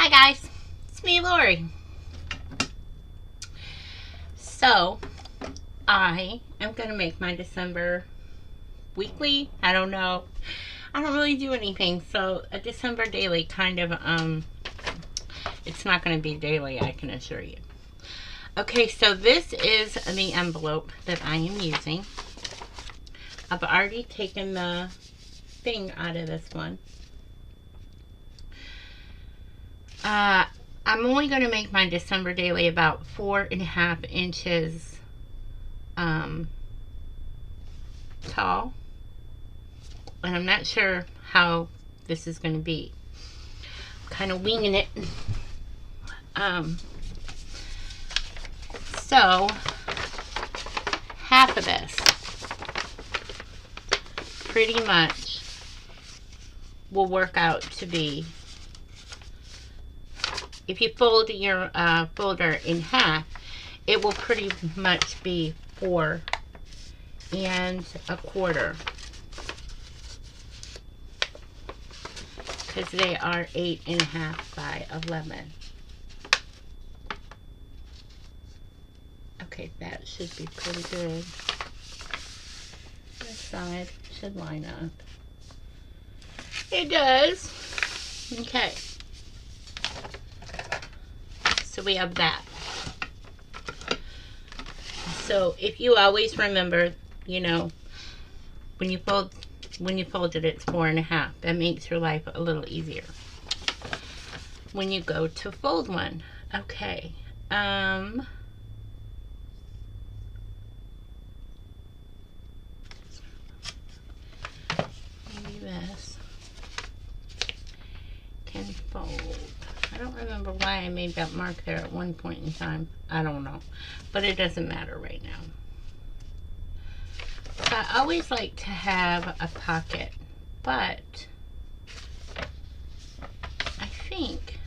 Hi guys, it's me, Lori. So, I am going to make my December weekly. I don't know. I don't really do anything, so a December daily kind of, it's not going to be daily, I can assure you. Okay, so this is the envelope that I am using. I've already taken the thing out of this one. I'm only going to make my December daily about 4.5 inches tall. And I'm not sure how this is going to be. I'm kind of winging it. So, half of this pretty much will work out to be, if you fold your folder in half, it will pretty much be 4.25, because they are 8.5 by 11. Okay, that should be pretty good. This side should line up. It does. Okay. So we have that. So if you always remember, you know, when you fold it, it's 4.5. That makes your life a little easier when you go to fold one. Okay. Maybe this can fold. I don't remember why I made that mark there at one point in time. I don't know. But it doesn't matter right now. So I always like to have a pocket. But I think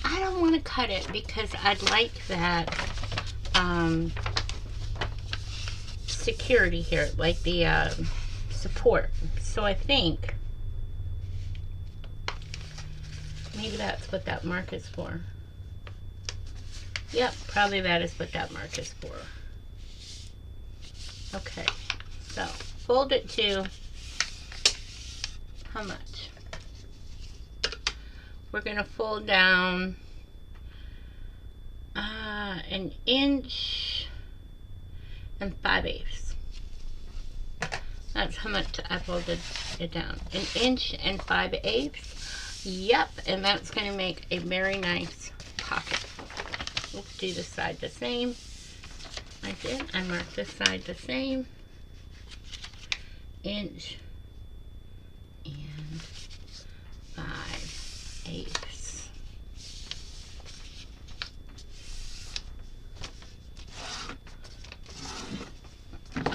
I don't want to cut it because I'd like that security here, like the support. So I think maybe that's what that mark is for. Yep, probably that is what that mark is for. Okay, so fold it to how much? We're going to fold down 1 inch and 5/8. That's how much I folded it down. 1 inch and 5/8. Yep, and that's going to make a very nice pocket. Let's do this side the same. I did. I marked this side the same. 1 inch and 5/8.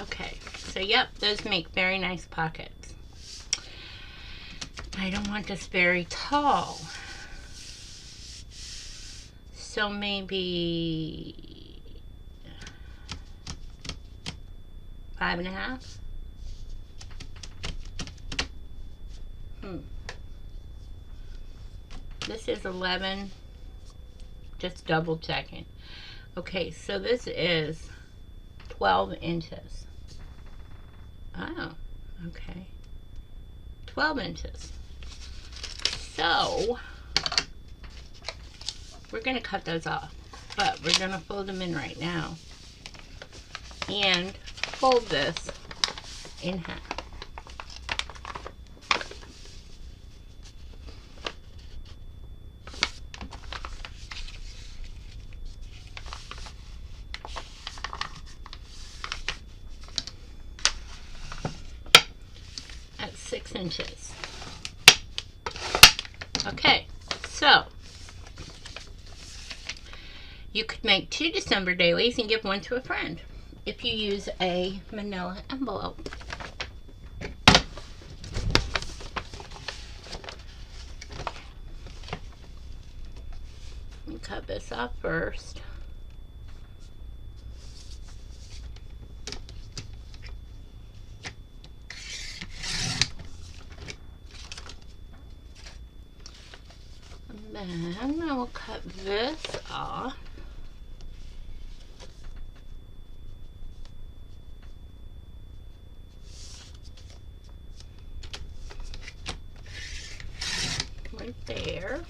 Okay, so yep, those make very nice pockets. I don't want this very tall. So maybe 5.5. This is 11. Just double checking. Okay, so this is 12 inches. Oh, okay. 12 inches. So we're going to cut those off, but we're going to fold them in right now and fold this in half. That's 6 inches. Okay, so you could make 2 December dailies and give one to a friend if you use a manila envelope. Let me cut this off first. Then I will cut this off. Right there.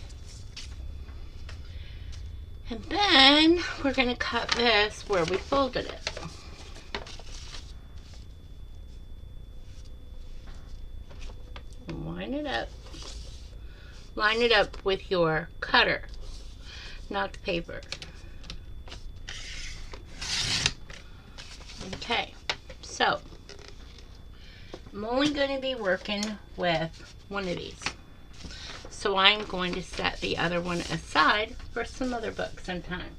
And then we're going to cut this where we folded it. Line it up. Line it up with your cutter, not the paper. Okay, so I'm only going to be working with one of these. So I'm going to set the other one aside for some other books sometime.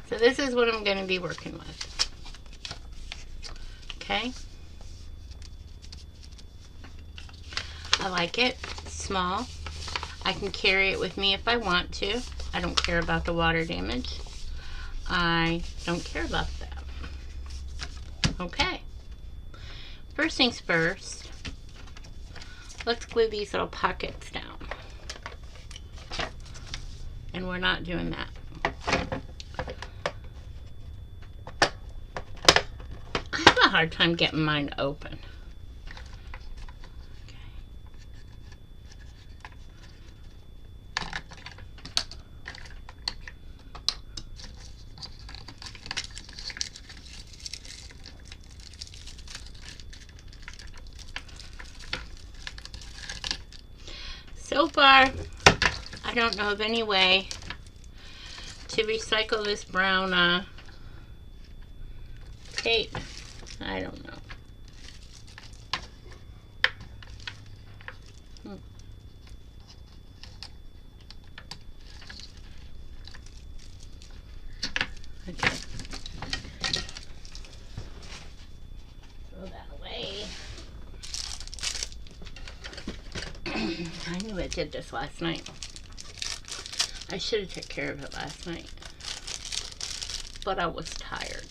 So this is what I'm going to be working with. Okay. I like it. It's small. I can carry it with me if I want to. I don't care about the water damage. I don't care about that. Okay. First things first, let's glue these little pockets down. And we're not doing that. I have a hard time getting mine open. So far, I don't know of any way to recycle this brown tape. I don't know. Okay. Throw that away. I knew I did this last night. I should have taken care of it last night, but I was tired.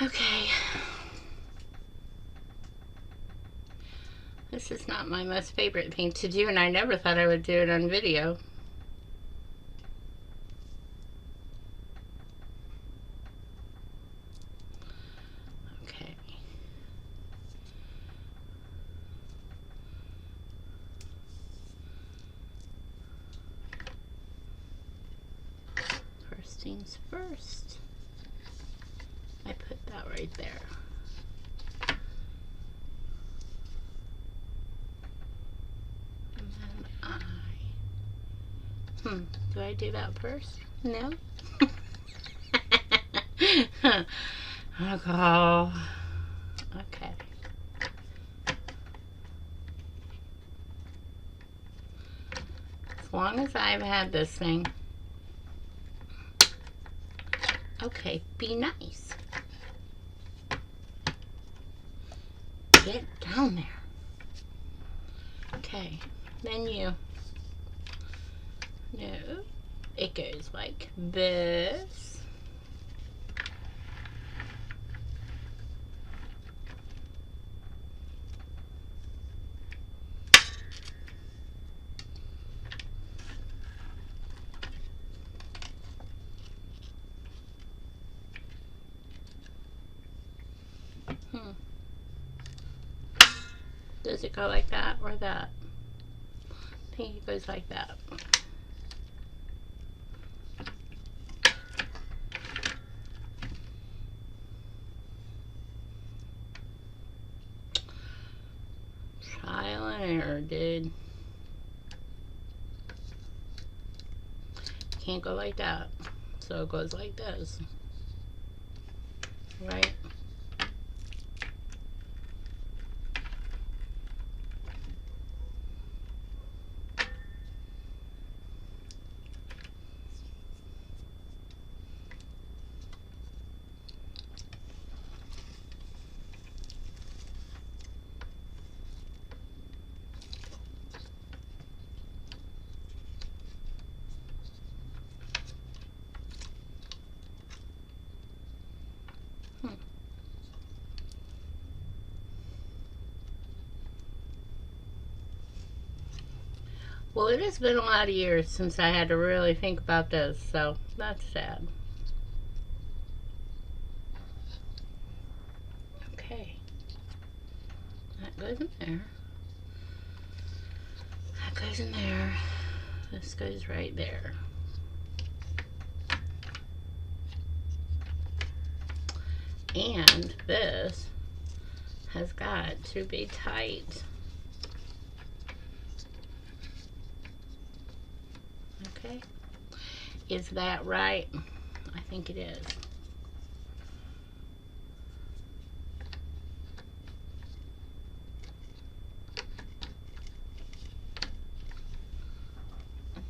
Okay. This is not my most favorite thing to do, and I never thought I would do it on video. Okay. First things first. I put that right there. Do I do that first? No? Oh, okay. As long as I've had this thing. Okay, be nice. Get down there. Okay, then you. No, it goes like this. Does it go like that or that? I think it goes like that. Trial and error, dude. Can't go like that, so it goes like this, right? Well, it has been a lot of years since I had to really think about this, so that's sad. Okay. That goes in there. That goes in there. This goes right there. And this has got to be tight. Okay. Is that right? I think it is.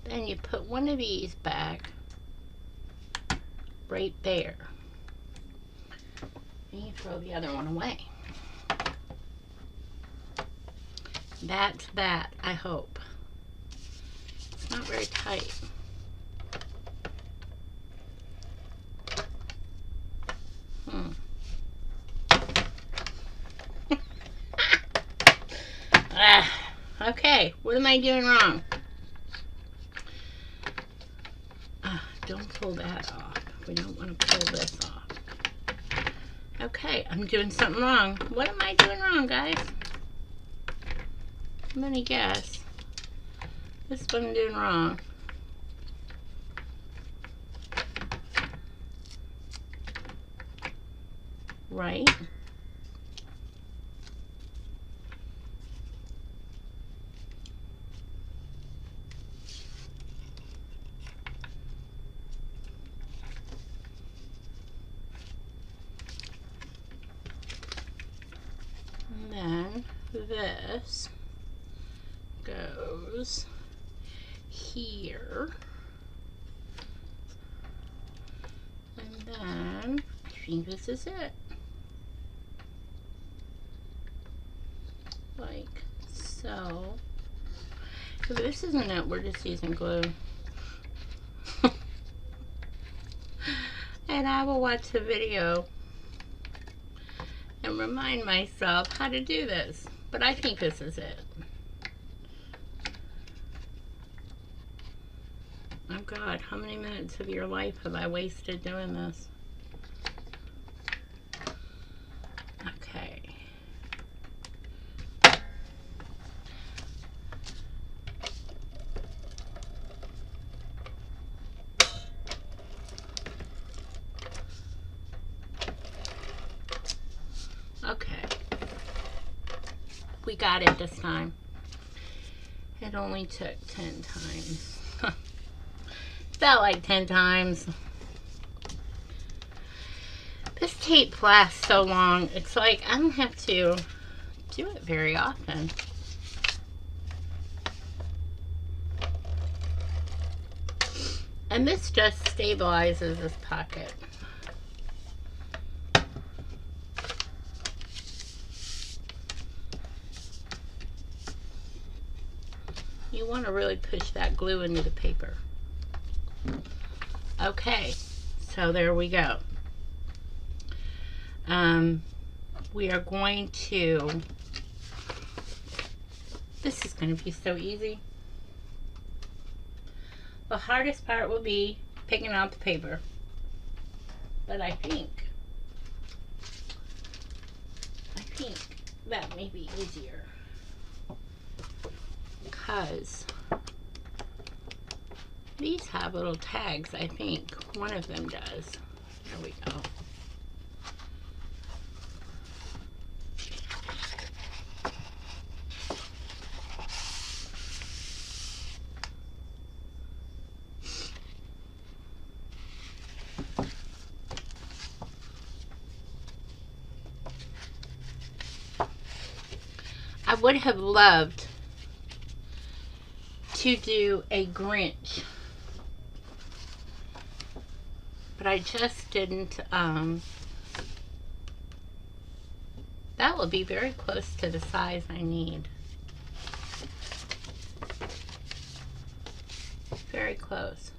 Then you put one of these back right there. And you throw the other one away. That's that, I hope. It's not very tight. Okay, what am I doing wrong? Don't pull that off. We don't want to pull this off. Okay, I'm doing something wrong. What am I doing wrong, guys? I'm gonna guess. This is what I'm doing wrong. Right? And then this goes here. And then I think this is it. Like so. If this isn't it, we're just using glue. And I will watch the video and remind myself how to do this. But I think this is it. Oh God, how many minutes of your life have I wasted doing this? Okay. Okay. We got it this time. It only took 10 times. Felt like 10 times. This tape lasts so long, it's like I don't have to do it very often. And this just stabilizes this pocket. You want to really push that glue into the paper. Okay, so there we go. We are going to, this is going to be so easy. The hardest part will be picking out the paper. But I think that may be easier. Because these have little tags, I think. One of them does. There we go. I would have loved to do a Grinch, but I just didn't. That will be very close to the size I need. Very close.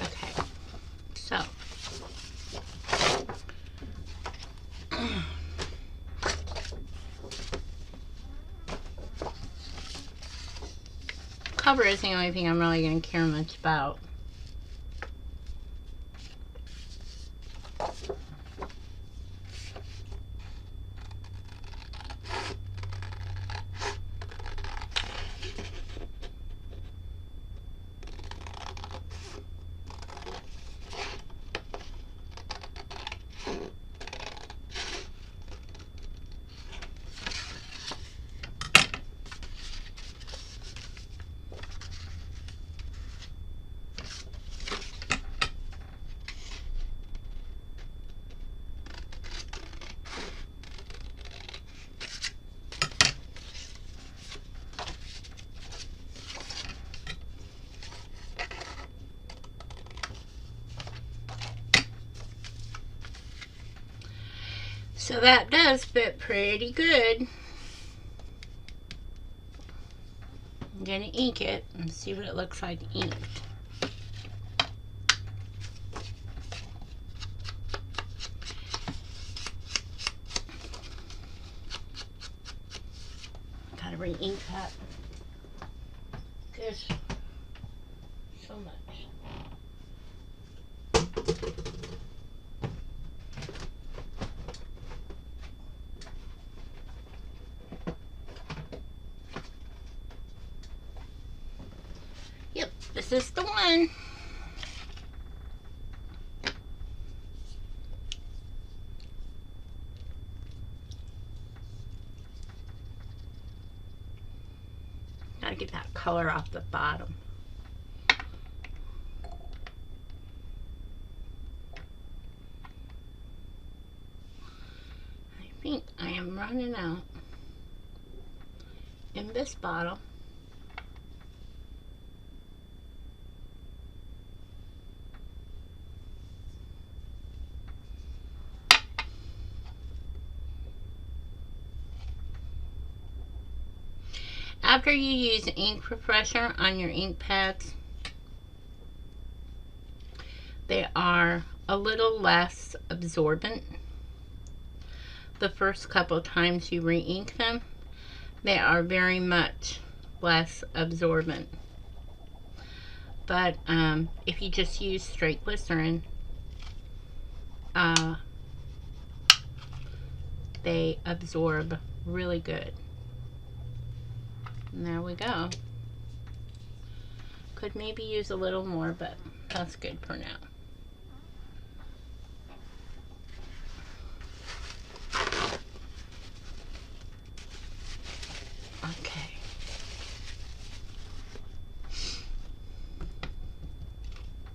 Okay. cover is the only thing I'm really going to care much about. So that does fit pretty good. I'm going to ink it and see what it looks like inked. Gotta re-ink that. There's so much. Yep, this is the one. Gotta get that color off the bottom. I think I am running out in this bottle. After you use ink refresher on your ink pads, they are a little less absorbent. The first couple times you re-ink them, they are very much less absorbent. But if you just use straight glycerin, they absorb really good. And there we go. Could maybe use a little more, but that's good for now. Okay.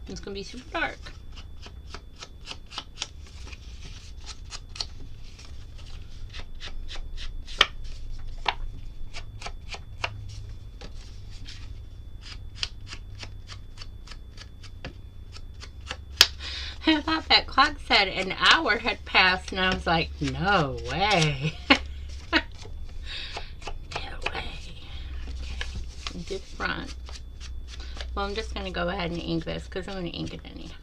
It's gonna be super dark. I thought that clock said an hour had passed, and I was like, no way. No way. Okay, do the front. Well, I'm just going to go ahead and ink this because I'm going to ink it anyhow.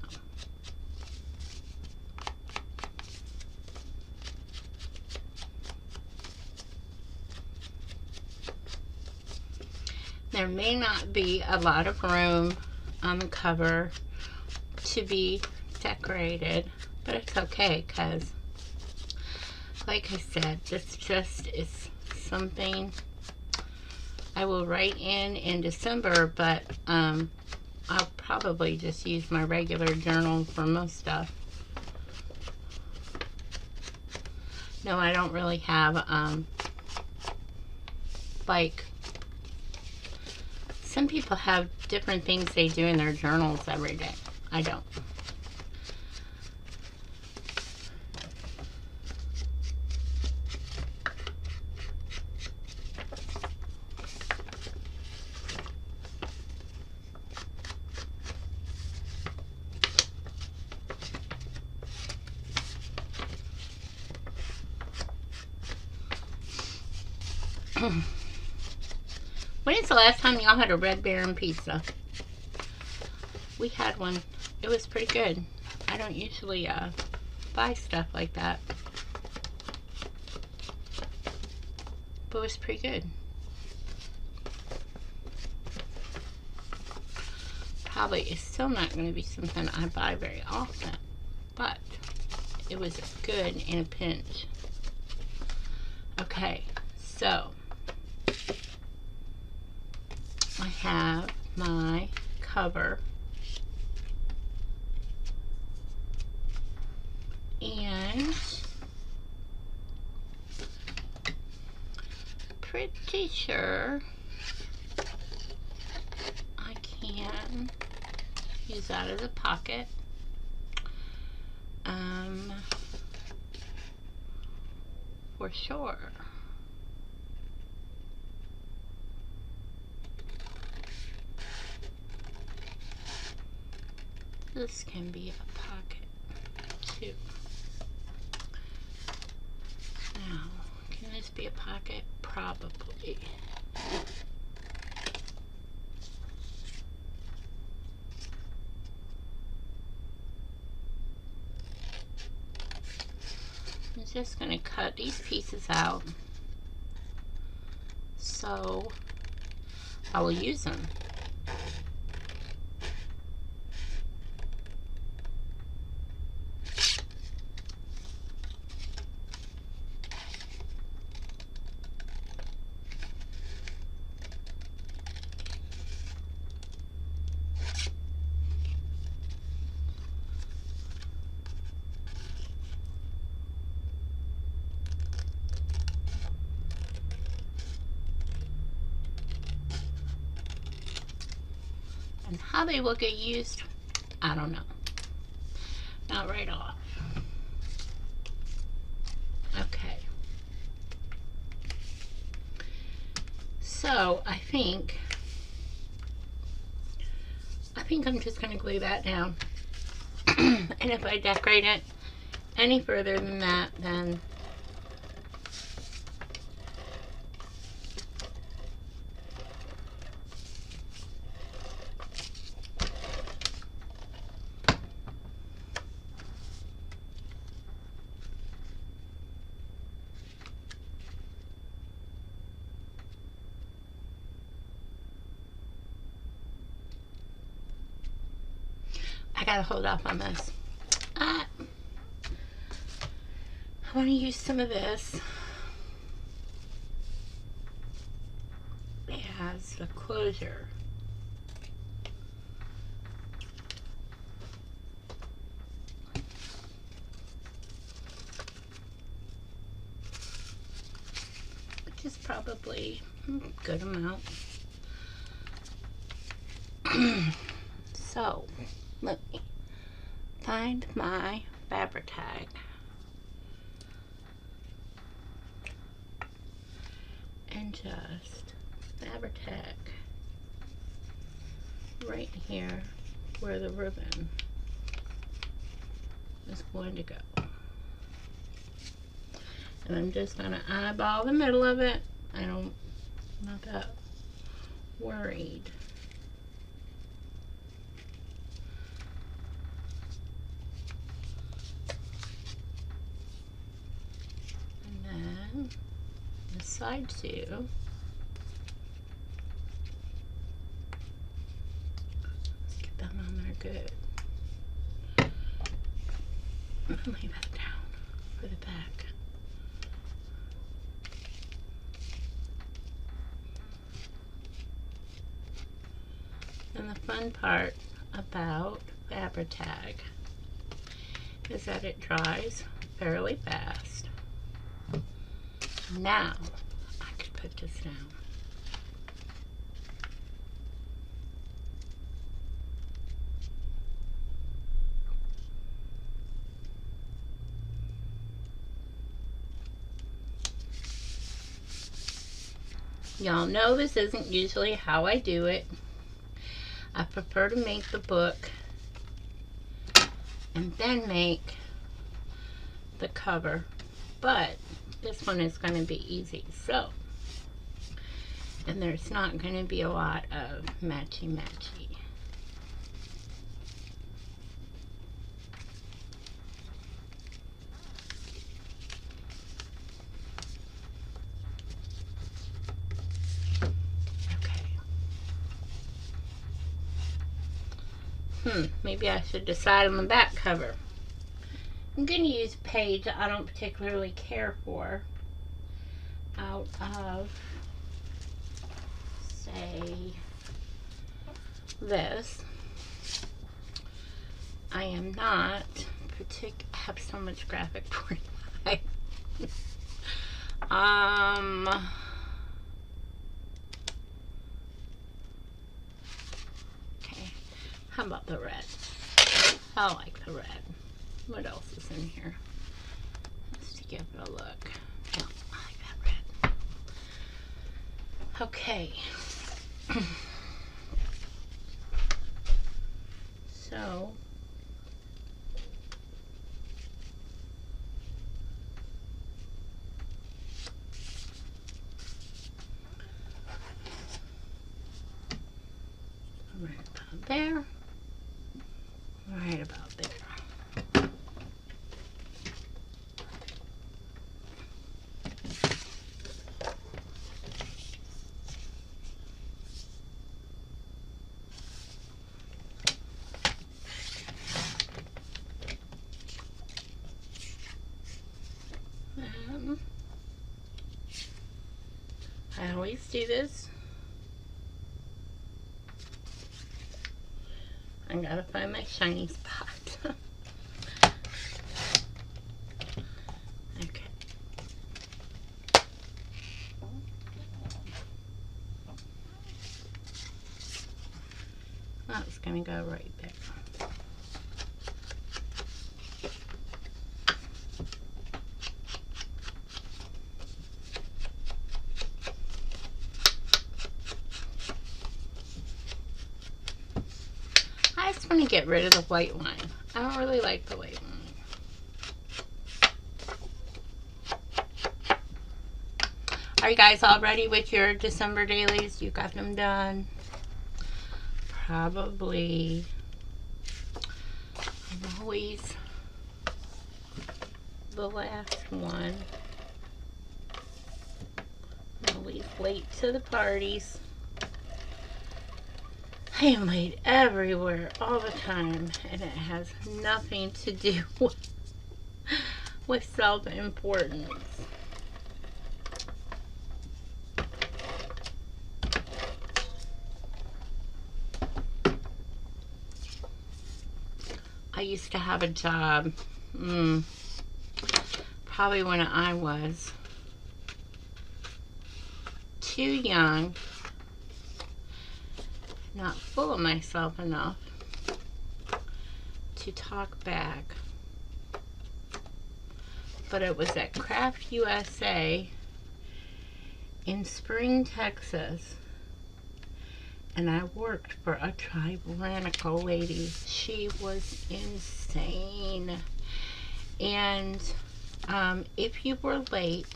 There may not be a lot of room on the cover to be decorated, but it's okay because, like I said, this just is something I will write in December, but I'll probably just use my regular journal for most stuff. No, I don't really have like, some people have different things they do in their journals every day. I don't. When is the last time y'all had a Red Baron pizza? We had one. It was pretty good. I don't usually buy stuff like that, but it was pretty good. probably is still not going to be something I buy very often, but it was good in a pinch. Okay, so I have my cover, and pretty sure I can use that as a pocket. For sure. This can be a pocket too. Now, can this be a pocket? Probably. I'm just going to cut these pieces out so I will use them. And how they will get used, I don't know. Not right off. Okay. So I think I'm just going to glue that down. And if I decorate it any further than that, then I gotta hold off on this. I want to use some of this as a closure. Which is probably a good amount. So, let me find my fabric tag. And just fabric tag right here where the ribbon is going to go. And I'm just going to eyeball the middle of it. I'm not that worried. And then the side two. Let's get that on there good. I'm going to lay that down for the back. And the fun part about fabric tag is that it dries fairly fast. Now I could put this down. Y'all know this isn't usually how I do it. I prefer to make the book and then make the cover, but this one is going to be easy. So, and there's not going to be a lot of matchy-matchy. Maybe I should decide on the back cover. I'm going to use a page I don't particularly care for out of, say, this. I am not have so much graphic 45. Okay, how about the red? I like the red. What else is in here? Let's give it a look. Yeah, I like that red. Okay. So right about there. Right about there. I always do this. I gotta find my shiny spot. Okay. That's gonna go right there. I just want to get rid of the white line. I don't really like the white line. Are you guys all ready with your December dailies? You got them done? Probably. I'm always the last one. I'm always late to the parties. I am late everywhere all the time, and it has nothing to do with self-importance. I used to have a job, probably when I was too young, not full of myself enough to talk back. But it was at Craft USA in Spring, Texas. And I worked for a tyrannical lady. She was insane. And if you were late,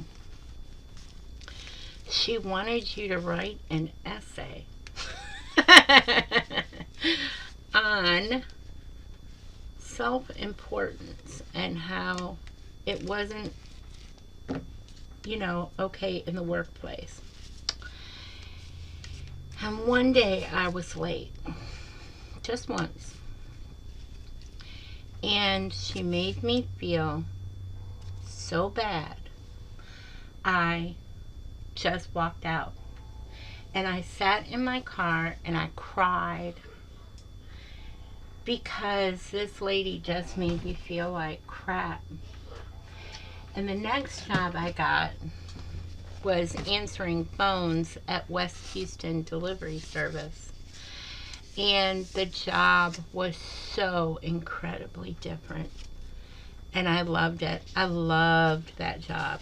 she wanted you to write an essay on self-importance and how it wasn't, okay in the workplace. And one day I was late, just once, and she made me feel so bad. I just walked out, and I sat in my car and I cried because this lady just made me feel like crap. And the next job I got was answering phones at West Houston Delivery Service. And the job was so incredibly different. And I loved it. I loved that job.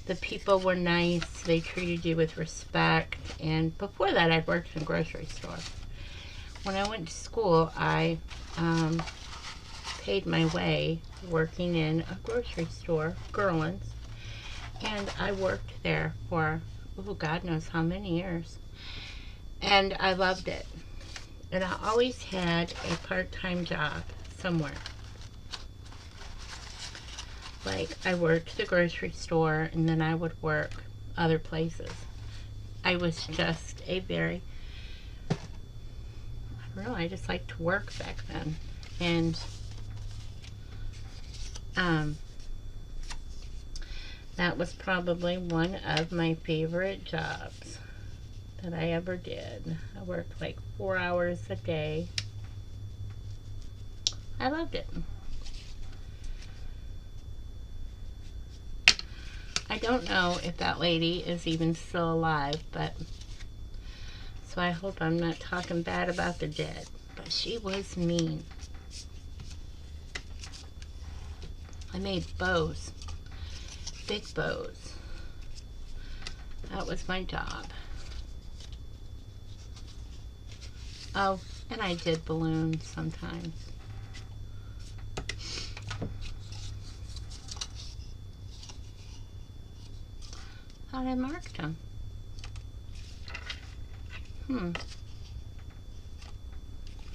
The people were nice. They treated you with respect. And before that, I'd worked in a grocery store. When I went to school, I paid my way working in a grocery store, Gerland's. And I worked there for, God knows how many years. And I loved it. And I always had a part-time job somewhere. Like, I worked the grocery store, and then I would work other places. I was just a very, Really, I just liked to work back then. And that was probably one of my favorite jobs that I ever did. I worked like 4 hours a day. I loved it. I don't know if that lady is even still alive, but so I hope I'm not talking bad about the dead. But she was mean. I made bows. Big bows. That was my job. Oh, and I did balloons sometimes. Thought I marked them.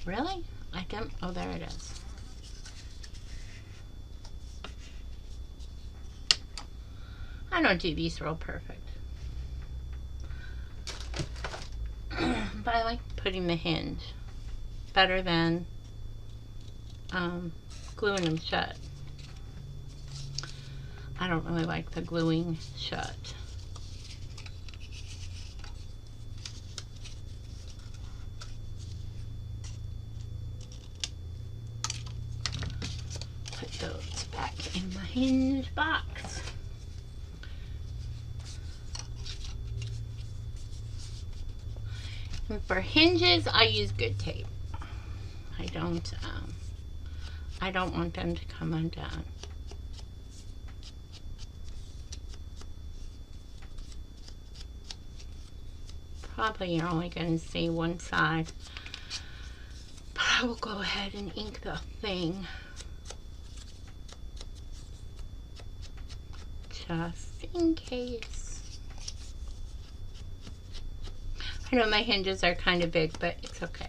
Really? I didn't. Oh, there it is. I don't do these real perfect. But I like putting the hinge better than gluing them shut. I don't really like the gluing shut. Put those back in my hinge box. And for hinges, I use good tape. I don't want them to come undone. Probably you're only going to see one side, but I will go ahead and ink the thing just in case. I know my hinges are kind of big, but it's okay.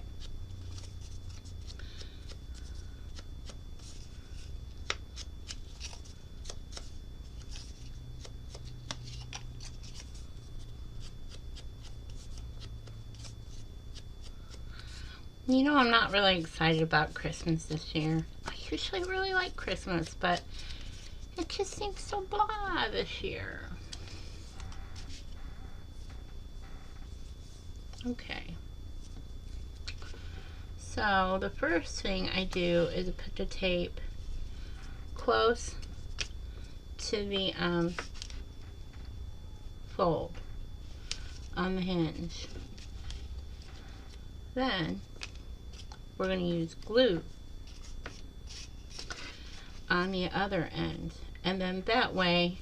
You know, I'm not really excited about Christmas this year. I usually really like Christmas, but it just seems so blah this year. Okay. So the first thing I do is put the tape close to the fold on the hinge. Then we're going to use glue on the other end, and then that way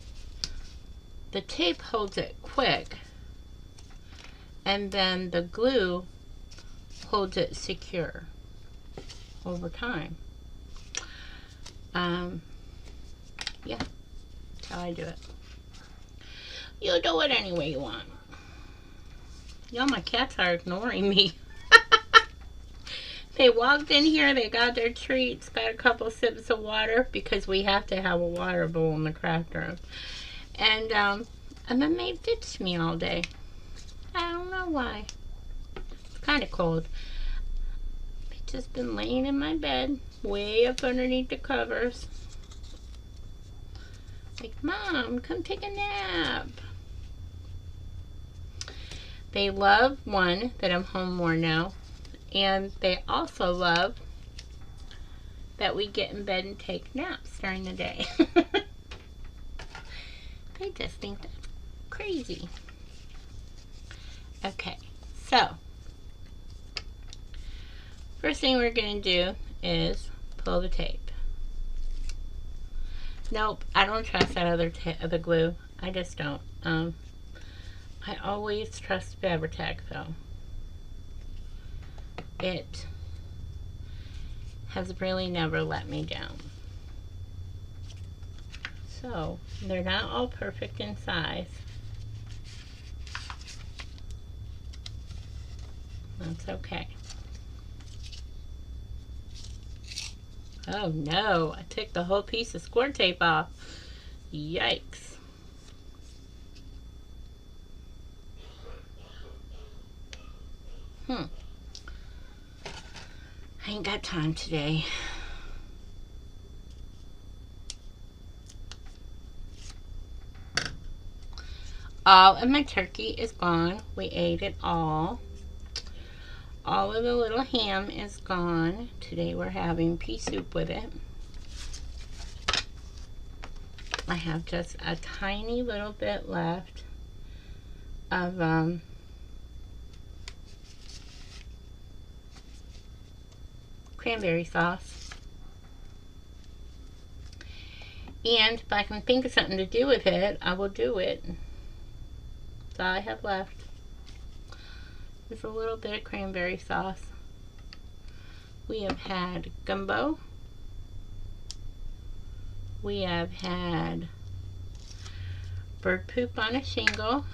the tape holds it quick and then the glue holds it secure over time. Yeah, that's how I do it. You do it any way you want. You know, my cats are ignoring me. They walked in here, they got their treats, got a couple sips of water, because we have to have a water bowl in the craft room. And then they ditched me all day. I don't know why. It's kind of cold. I've just been laying in my bed, way up underneath the covers. Like, Mom, come take a nap. They love, one, that I'm home more now. And they also love that we get in bed and take naps during the day. They just think that's crazy. Okay, so first thing we're going to do is pull the tape. Nope, I don't trust that other glue. I just don't. I always trust Fabri-Tac though. It has really never let me down. So, they're not all perfect in size. That's okay. Oh no, I took the whole piece of score tape off. Yikes. ain't got time today. All of my turkey is gone. We ate it all. All of the little ham is gone. Today we're having pea soup with it. I have just a tiny little bit left of cranberry sauce. And if I can think of something to do with it, I will do it. That's all I have left. Just a little bit of cranberry sauce. We have had gumbo. We have had bird poop on a shingle,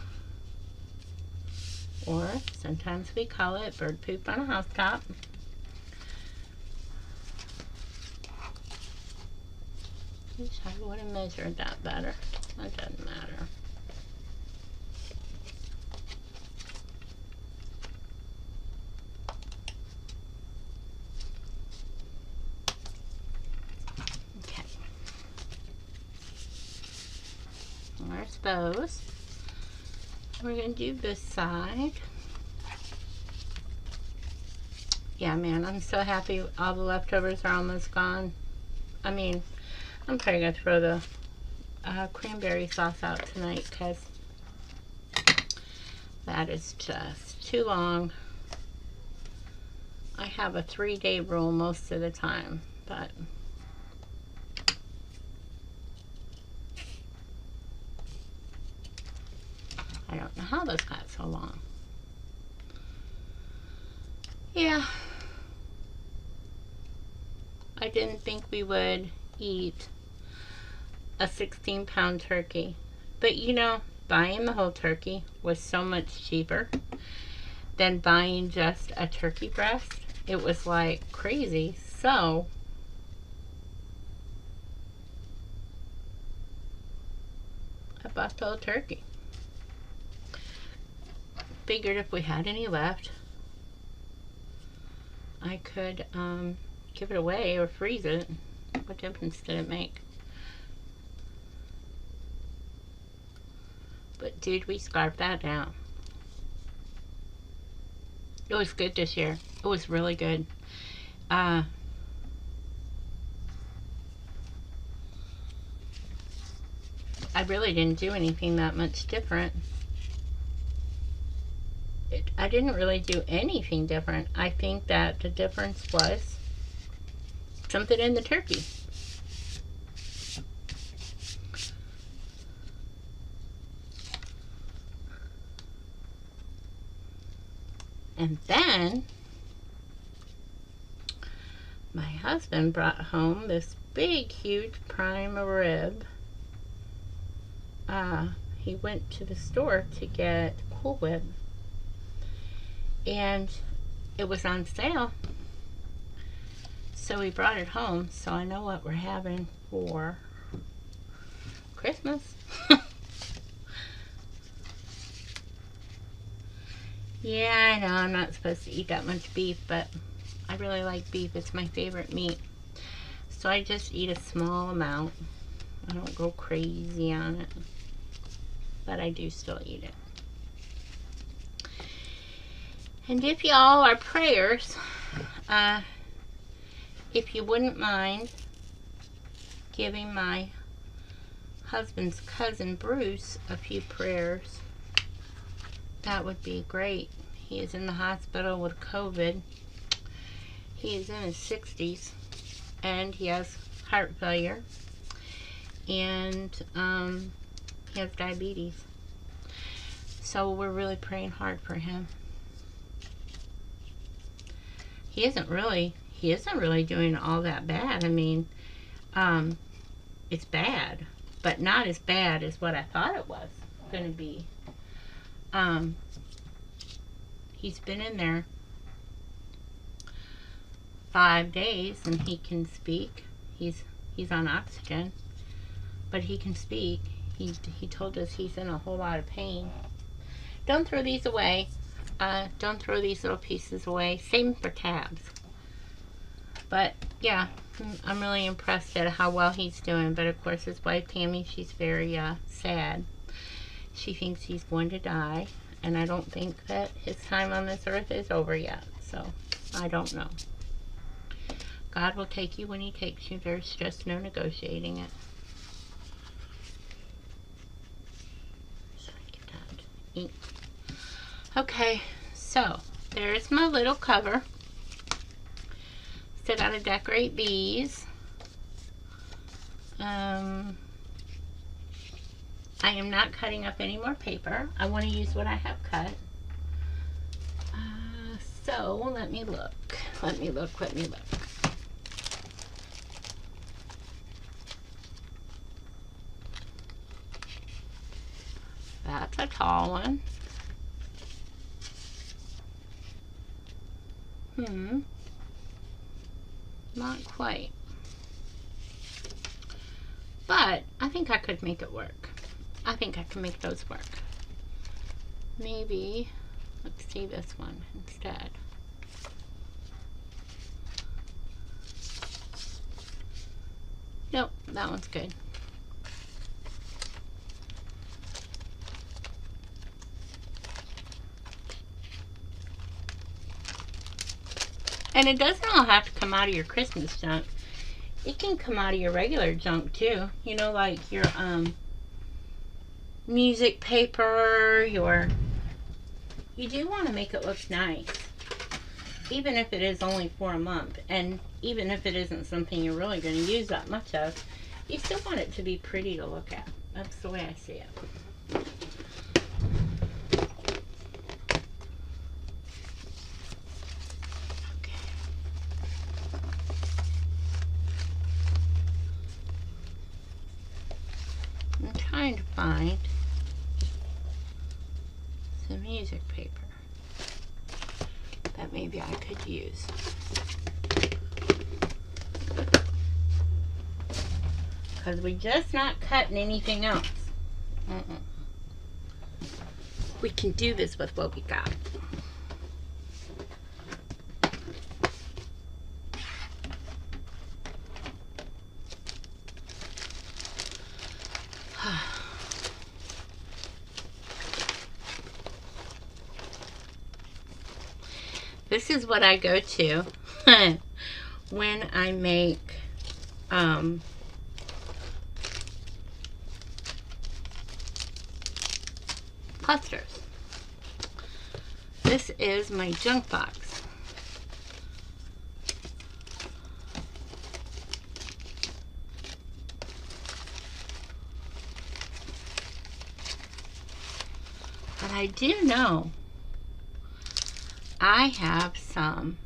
or sometimes we call it bird poop on a housetop. Wish I would have measured that better. That doesn't matter. Okay. There's those. We're going to do this side. Yeah, man, I'm so happy all the leftovers are almost gone. I mean, I'm probably going to throw the cranberry sauce out tonight because that is just too long. I have a 3-day rule most of the time, but I don't know how those got so long. Yeah. I didn't think we would eat a 16-pound turkey. But you know, buying the whole turkey was so much cheaper than buying just a turkey breast. It was like crazy. So I bought the whole turkey. Figured if we had any left, I could give it away or freeze it. What difference did it make? But dude, we scarfed that down. It was good this year. It was really good. I really didn't do anything that much different. I didn't really do anything different. I think that the difference was something in the turkey. And then my husband brought home this big, huge prime rib. He went to the store to get Cool Whip, and it was on sale. So we brought it home, so I know what we're having for Christmas. Yeah, I know I'm not supposed to eat that much beef, but I really like beef. It's my favorite meat. So I just eat a small amount. I don't go crazy on it, but I do still eat it. And if y'all are prayers, if you wouldn't mind giving my husband's cousin Bruce a few prayers, that would be great. He is in the hospital with COVID. He is in his 60s and he has heart failure, and he has diabetes. So we're really praying hard for him. He isn't really doing all that bad. I mean, it's bad, but not as bad as what I thought it was going to be. He's been in there 5 days and he can speak. He's on oxygen, but he can speak. He told us he's in a whole lot of pain. Don't throw these away. Don't throw these little pieces away. Same for tabs. But yeah, I'm really impressed at how well he's doing. But of course, his wife Tammy, she's very sad. She thinks he's going to die, and I don't think that his time on this earth is over yet. So I don't know. God will take you when he takes you. There's just no negotiating it. So I get that ink. Okay, so there's my little cover. Still gotta decorate these. I am not cutting up any more paper. I want to use what I have cut. So let me look. Let me look. That's a tall one. Not quite. But I think I could make it work. I think I can make those work. Maybe, let's see this one instead. Nope, that one's good. And it doesn't all have to come out of your Christmas junk. It can come out of your regular junk too. You know, like your music paper, you do want to make it look nice. Even if it is only for a month, and even if it isn't something you're really going to use that much of, you still want it to be pretty to look at. That's the way I see it. I'm trying to find some music paper that maybe I could use. Because we're just not cutting anything else. We can do this with what we got. This is what I go to when I make clusters. This is my junk box. But I do know I have some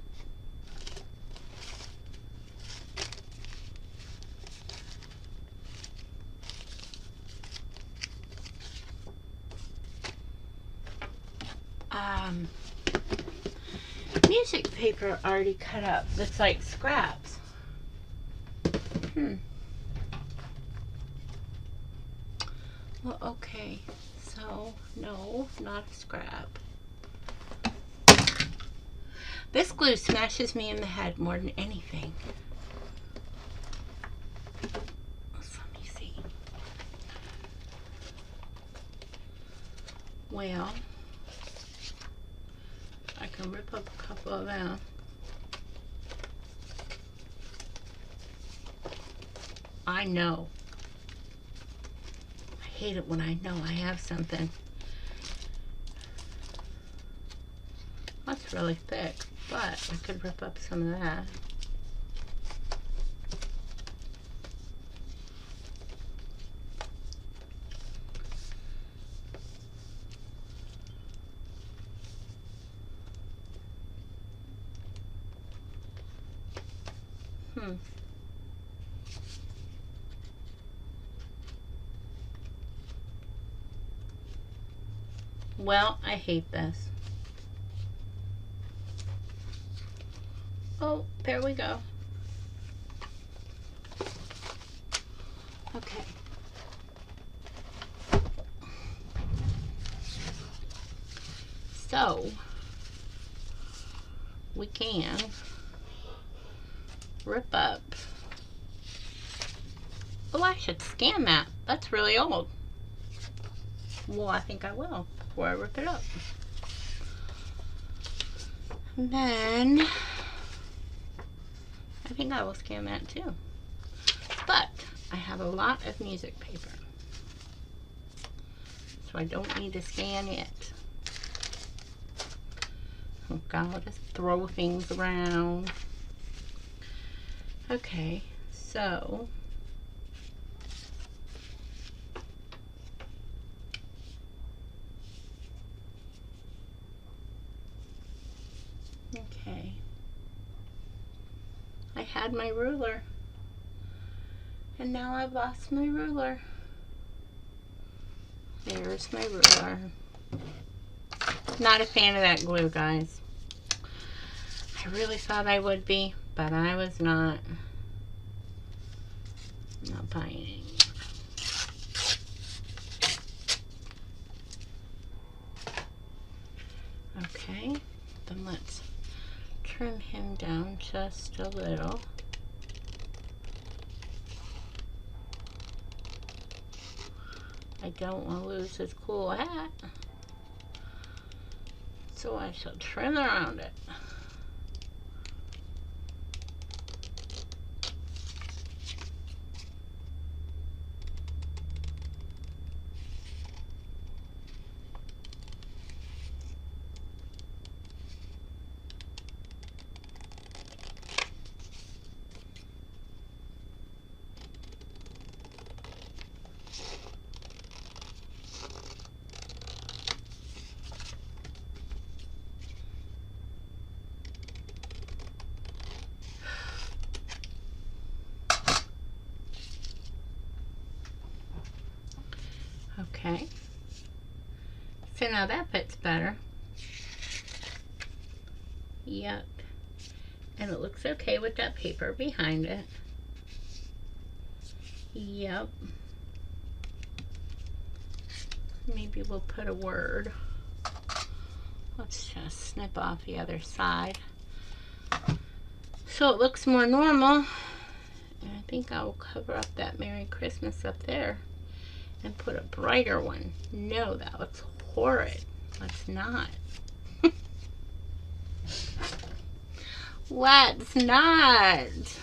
music paper already cut up that's like scraps. Well, okay, so no, not a scrap. This glue smashes me in the head more than anything. So let me see. Well, I can rip up a couple of them. I know. I hate it when I know I have something. That's really thick, but I could rip up some of that. Well, I hate this. Oh, there we go. Okay. So, we can rip up. Well, I should scan that. That's really old. Well, I think I will before I rip it up. And then I think I will scan that too. But I have a lot of music paper, so I don't need to scan it. Oh God, I'll just throw things around. Okay, so okay, I had my ruler, and now I've lost my ruler. There's my ruler. Not a fan of that glue, guys. I really thought I would be, but I was not. I'm not buying it. Okay, then let's trim him down just a little. I don't want to lose his cool hat, so I shall trim around it. Okay, so now that fits better. Yep, and it looks okay with that paper behind it. Yep. Maybe we'll put a word. Let's just snip off the other side so it looks more normal. And I think I'll cover up that Merry Christmas up there and put a brighter one. No, that looks horrid. Let's not. Let's not.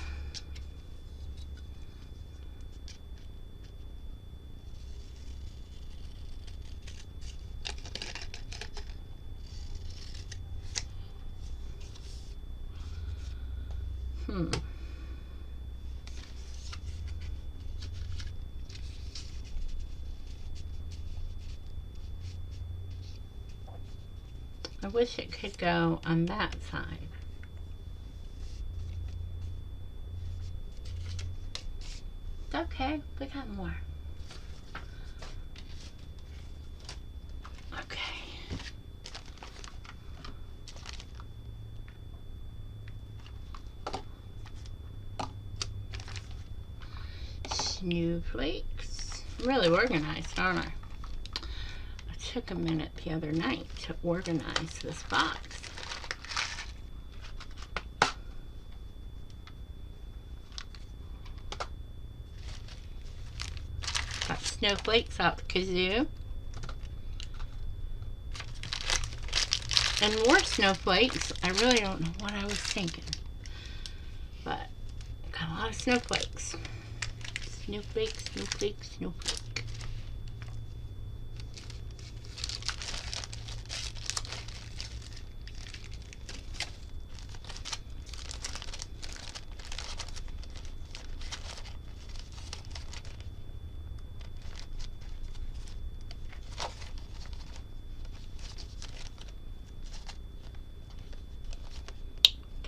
I wish it could go on that side. Okay, we got more. Okay. Snowflakes. Really organized, aren't I? I took a minute the other night to organize this box. Got snowflakes out the kazoo. And more snowflakes. I really don't know what I was thinking. But got a lot of snowflakes. Snowflake, snowflake, snowflake.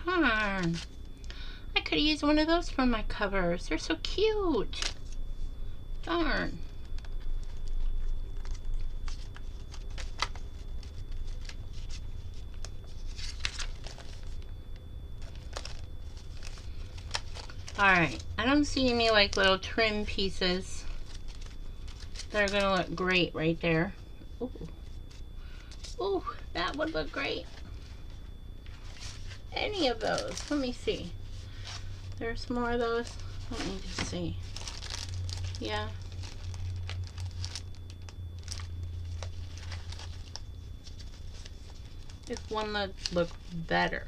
Darn. I could have used one of those for my covers. They're so cute. Darn. Alright, I don't see any like little trim pieces that are gonna look great right there. Ooh. Ooh, that would look great. Any of those. Let me see. There's more of those. Let me just see. Yeah. If one would look better.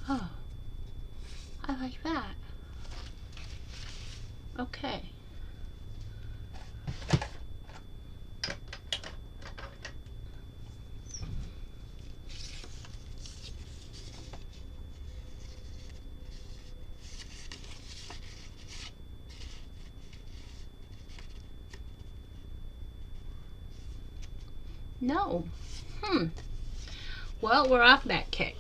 Oh, I like that. Okay. No. Well, we're off that kick.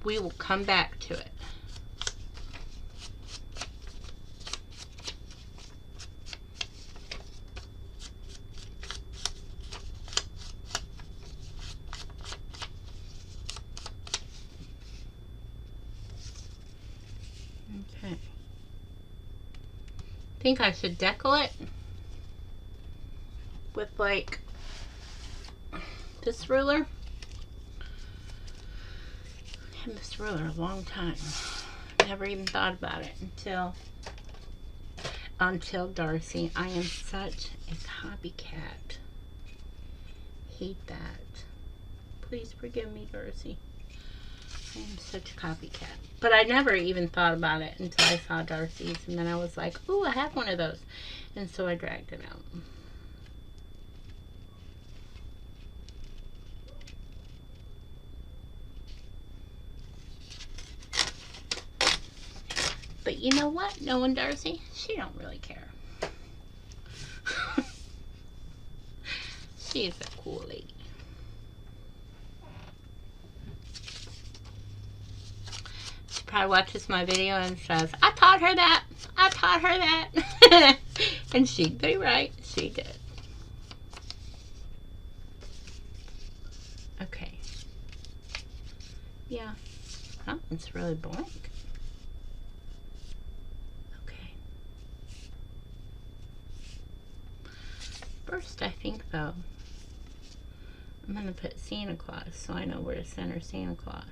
We will come back to it. Okay. I think I should decal it with like this ruler. I had this ruler a long time. Never even thought about it until Darcy. I am such a copycat. Hate that. Please forgive me, Darcy. I am such a copycat. But I never even thought about it until I saw Darcy's, and then I was like, ooh, I have one of those. And so I dragged it out. But you know what? Knowing Darcy, she don't really care. She's a cool lady. She probably watches my video and says, I taught her that. I taught her that. And she'd be right. She did. Okay. Yeah. Oh, it's really blank. Okay. First, I think, though, I'm going to put Santa Claus so I know where to center Santa Claus.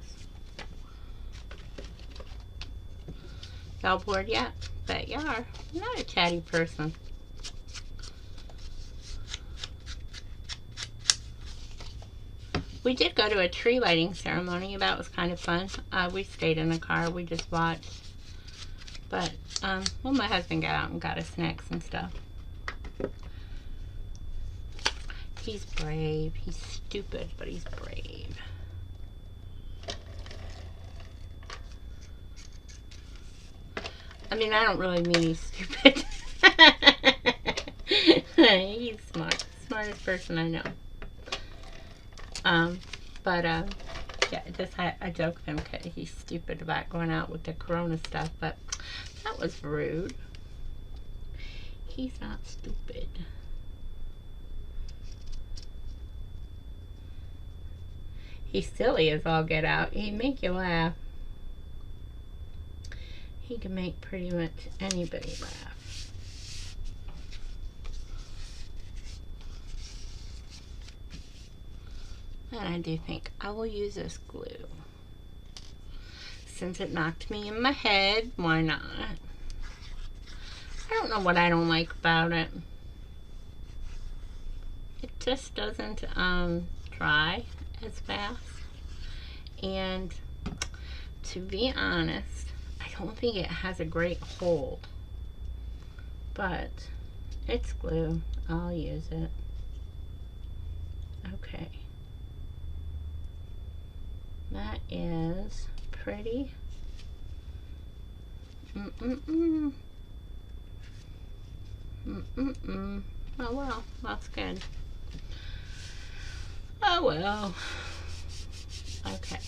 Y'all bored yet? Bet you are. I'm not a chatty person. We did go to a tree lighting ceremony. That was kind of fun. We stayed in the car. We just watched. But, well, my husband got out and got us snacks and stuff. He's brave. He's stupid, but he's brave. I mean, I don't really mean he's stupid. He's smart. Smartest person I know. Yeah, I joke with him because he's stupid about going out with the corona stuff, but that was rude. He's not stupid. He's silly as all get out. He'd make you laugh. He can make pretty much anybody laugh. And I do think I will use this glue. Since it knocked me in my head, why not? I don't know what I don't like about it. It just doesn't dry as fast. And to be honest, I don't think it has a great hold. But it's glue. I'll use it. Okay. That is pretty. Oh well, that's good. Oh well. Okay.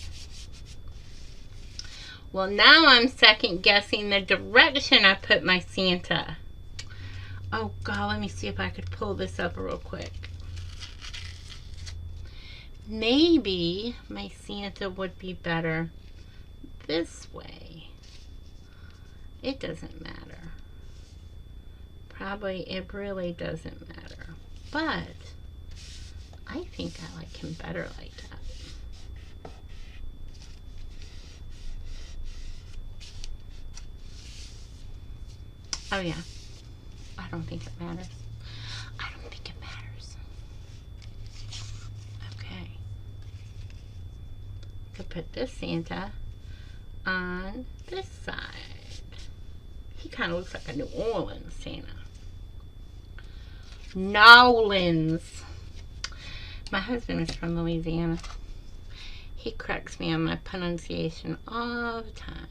Well, now I'm second guessing the direction I put my Santa. Oh God, let me see if I could pull this up real quick. Maybe my Santa would be better this way. It doesn't matter. Probably it really doesn't matter. But I think I like him better like that. Oh yeah, I don't think it matters. I don't think it matters. Okay. I could put this Santa on this side. He kind of looks like a New Orleans Santa. Nolans. My husband is from Louisiana. He corrects me on my pronunciation all the time.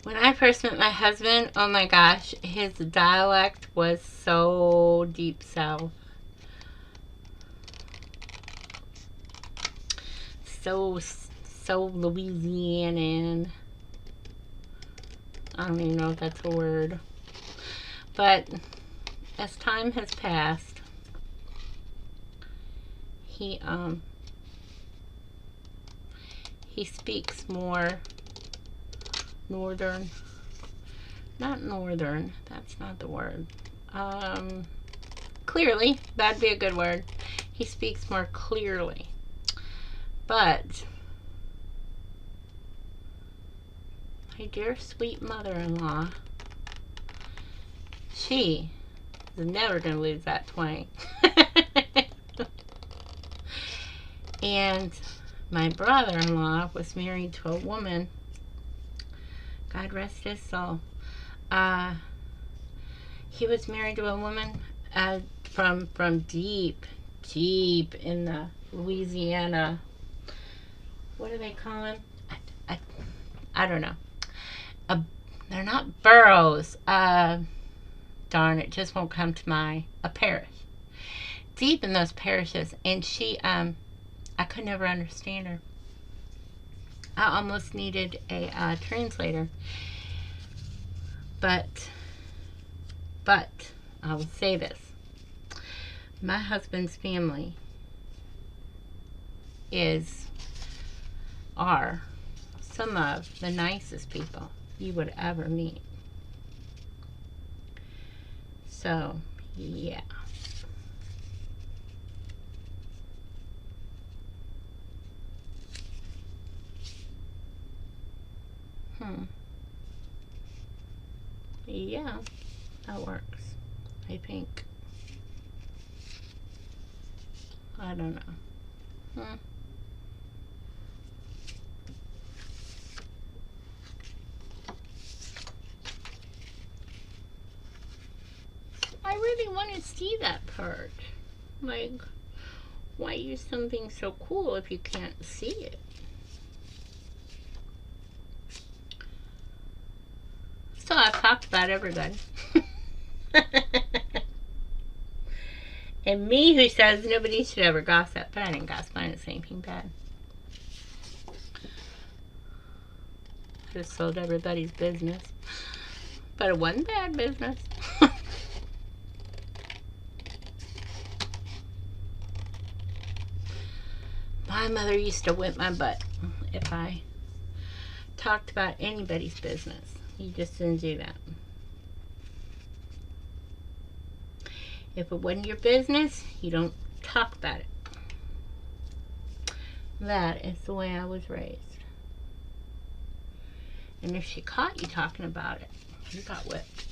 When I first met my husband, oh my gosh, his dialect was so deep south. So Louisianan. I don't even know if that's a word. But as time has passed, he speaks more northern. Not northern, that's not the word. Clearly, that'd be a good word. He speaks more clearly. But my dear sweet mother-in-law, she is never going to lose that twang. And my brother-in-law was married to a woman, God rest his soul. He was married to a woman from deep in the Louisiana. What do they call them? I don't know. They're not boroughs. Darn, it just won't come to mind. A parish. Deep in those parishes, and she, I could never understand her. I almost needed a translator. But I will say this. My husband's family are some of the nicest people you would ever meet. So, yeah. Yeah, that works, I think. I don't know. I really want to see that part. Like, why use something so cool if you can't see it? So I've talked about everybody. And me who says nobody should ever gossip, but I didn't gossip, I didn't say anything bad. Just sold everybody's business. But it wasn't bad business. My mother used to whip my butt if I talked about anybody's business. You just didn't do that. If it wasn't your business, you don't talk about it. That is the way I was raised. And if she caught you talking about it, you got whipped.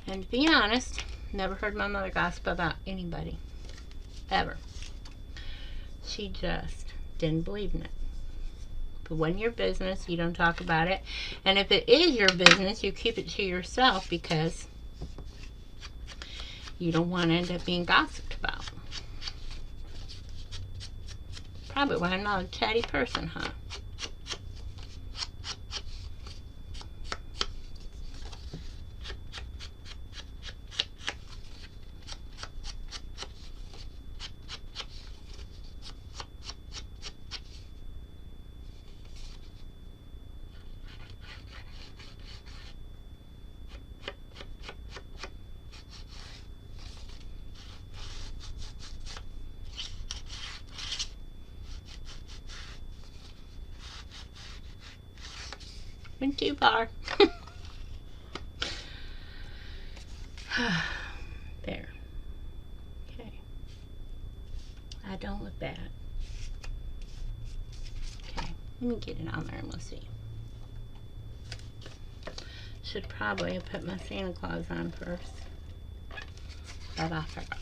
And to be honest, never heard my mother gossip about anybody. Ever. She just didn't believe in it. If it wasn't your business, you don't talk about it. And if it is your business, you keep it to yourself because you don't want to end up being gossiped about. Probably why I'm not a chatty person, huh? Went too far. There. Okay. I don't look bad. Okay. Let me get it on there and we'll see. Should probably have put my Santa Claus on first. But I forgot.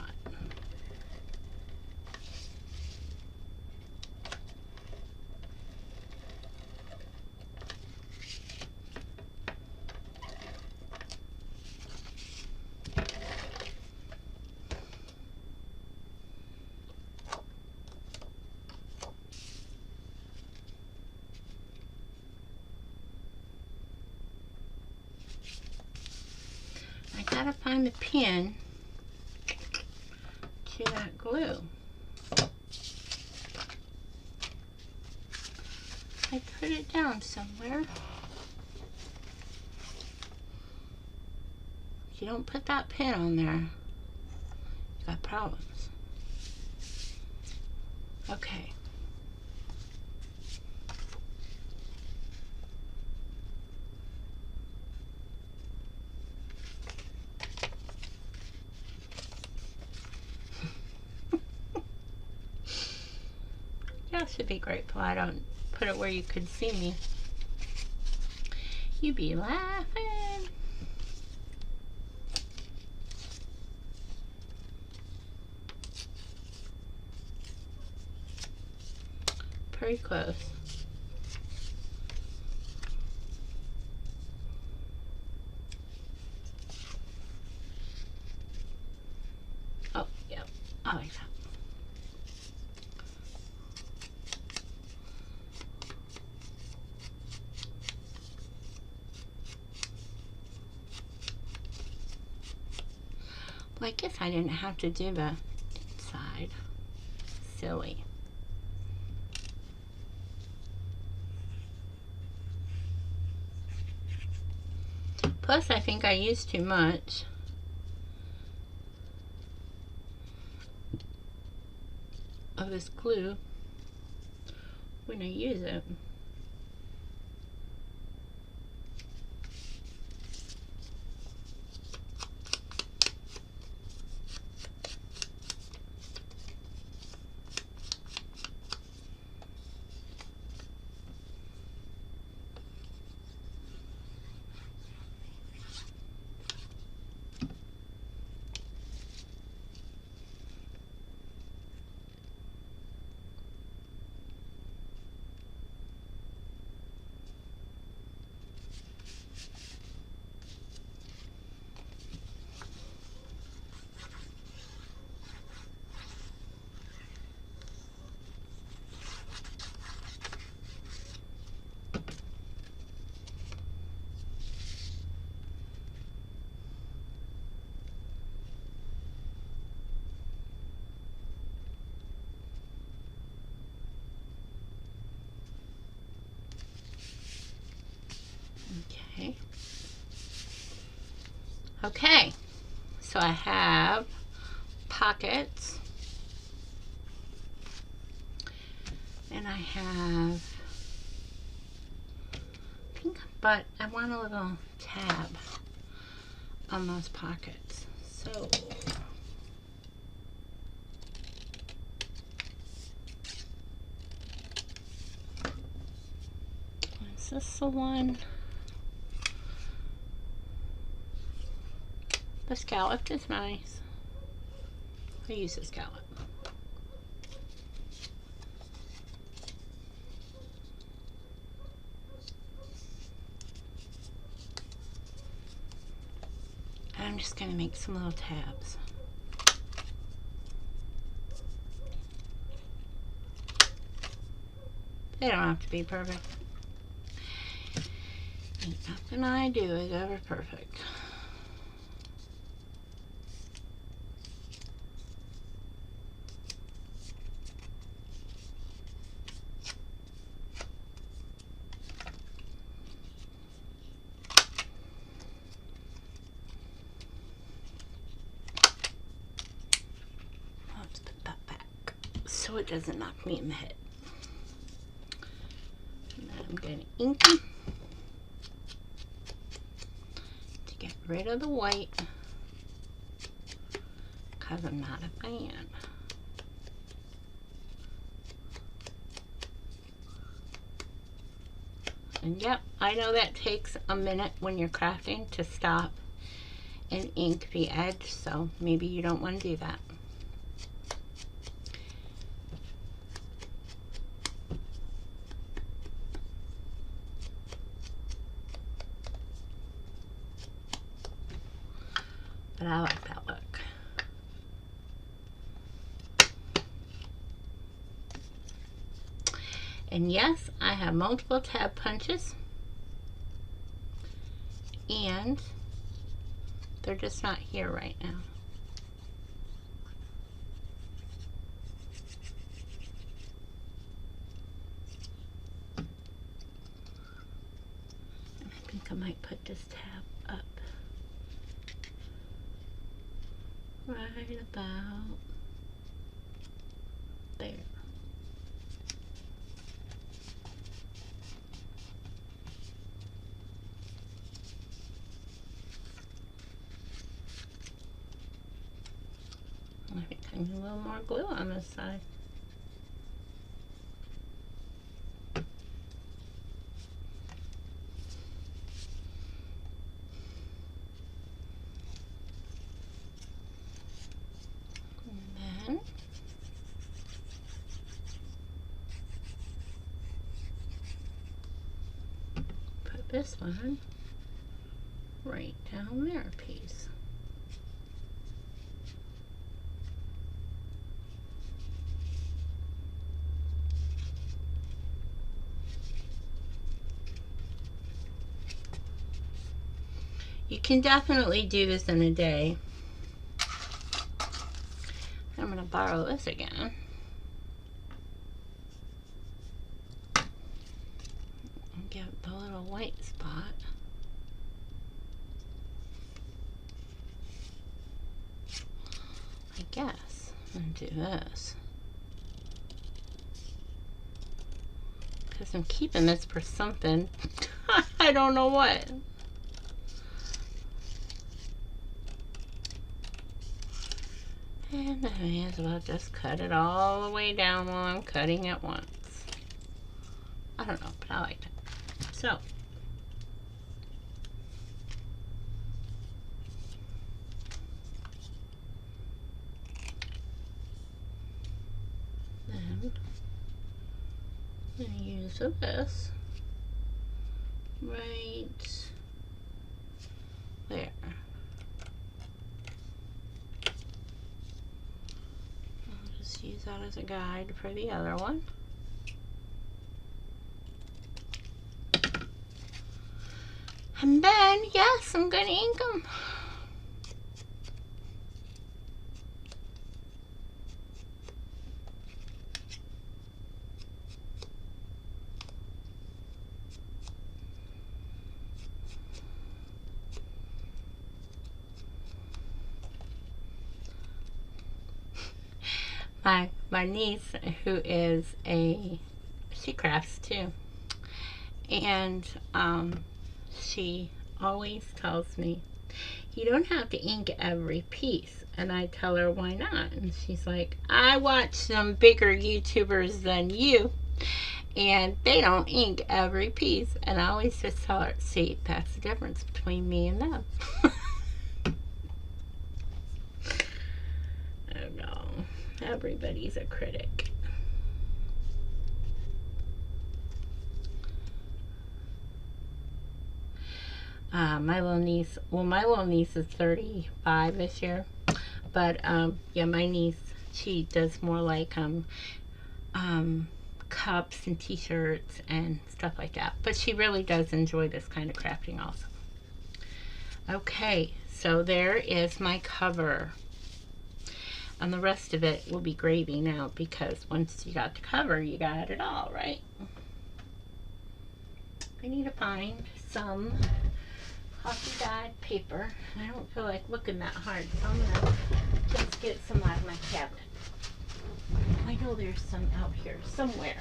I gotta find the pin to that glue. I put it down somewhere. If you don't put that pin on there, you got problems. Okay. Y'all should be grateful I don't put it where you could see me. You be laughing. Pretty close. Oh, yep. I like that. Well, I guess I didn't have to do the side. Silly. Plus, I think I used too much. Of this glue when I use it. Okay. Okay. So I have pockets. And I have pink, but I want a little tab on those pockets. So is this the one? The scallop is nice. I use the scallop. I'm just going to make some little tabs. They don't have to be perfect. Ain't nothing I do is ever perfect. Let's put that back so it doesn't knock me in the head. And then I'm going to ink them. rid of the white because I'm not a fan. And yep, I know that takes a minute when you're crafting to stop and ink the edge, so maybe you don't want to do that. But I like that look. And yes, I have multiple tab punches, and they're just not here right now. And I think I might put this tab up right about there. I think I need a little more glue on this side. And then put this one right down there a piece. You can definitely do this in a day. I'm going to borrow this again. And get the little white spot. I guess I'm going to do this. Because I'm keeping this for something. I don't know what. And I may as well just cut it all the way down while I'm cutting at once. I don't know, but I like it. So, then I'm going to use this right there. Use that as a guide for the other one. And then, yes, I'm going to ink them. My niece, who is she crafts too, and she always tells me, you don't have to ink every piece. And I tell her, why not? And she's like, I watch some bigger YouTubers than you, and they don't ink every piece. And I always just tell her, see, that's the difference between me and them. Oh no, everybody's a critic. My little niece is 35 this year, but yeah, my niece, she does more like cups and t-shirts and stuff like that, but she really does enjoy this kind of crafting also. Okay, so there is my cover, and the rest of it will be gravy now, because once you got the cover, you got it all, right? I need to find some coffee dyed paper. I don't feel like looking that hard, so I'm gonna just get some out of my cabinet. I know there's some out here somewhere.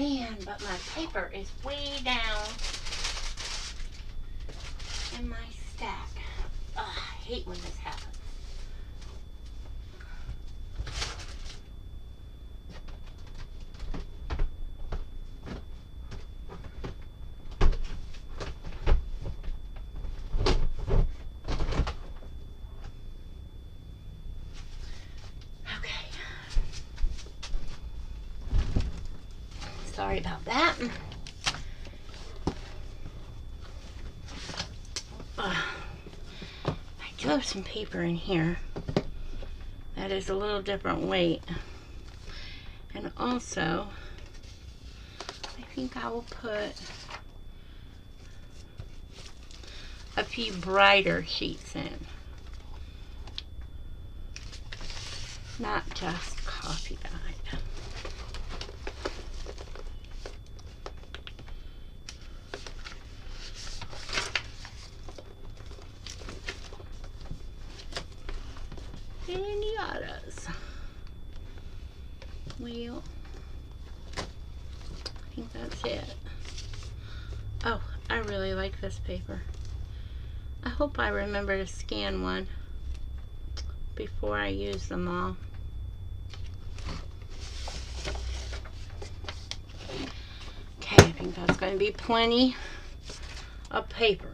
man, but my paper is way down in my stack. Ugh, I hate when this happens. Sorry about that. I do have some paper in here that is a little different weight. And also, I think I will put a few brighter sheets in. Not just coffee dyed. Pinatas. Well, I think that's it. Oh, I really like this paper. I hope I remember to scan one before I use them all. Okay, I think that's going to be plenty of paper.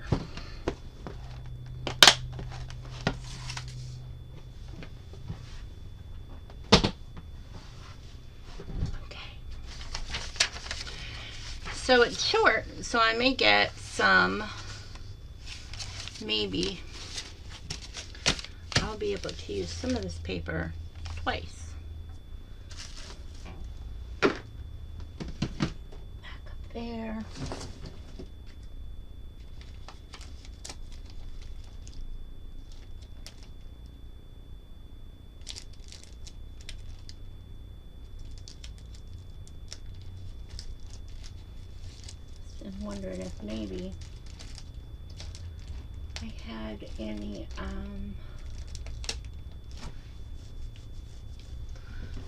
So it's short, so I may get some, maybe I'll be able to use some of this paper twice. Back up there. And wondering if maybe I had any,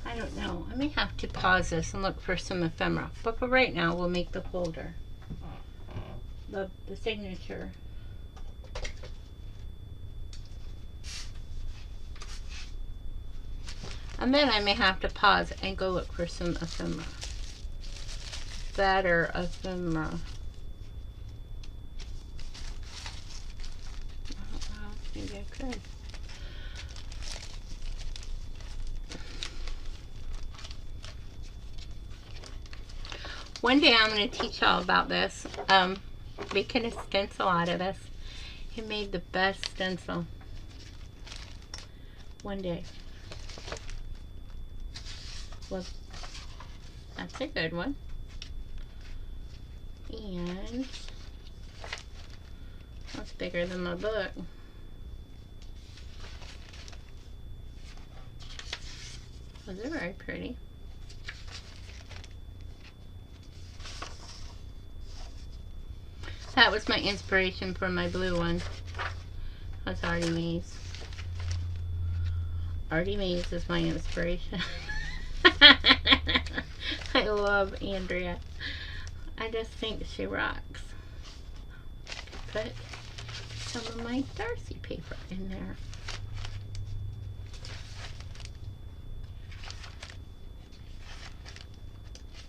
I don't know. I may have to pause this and look for some ephemera. But for right now, we'll make the folder. The signature. And then I may have to pause and go look for some ephemera. Better ephemera. I don't know. Maybe I could. One day I'm going to teach y'all about this. Making a stencil out of this. He made the best stencil. One day. Well, that's a good one. And that's bigger than my book. Those are very pretty. That was my inspiration for my blue one. That's Artie Mays. Artie Mays is my inspiration. I love Andrea. I just think she rocks. Put some of my Darcy paper in there.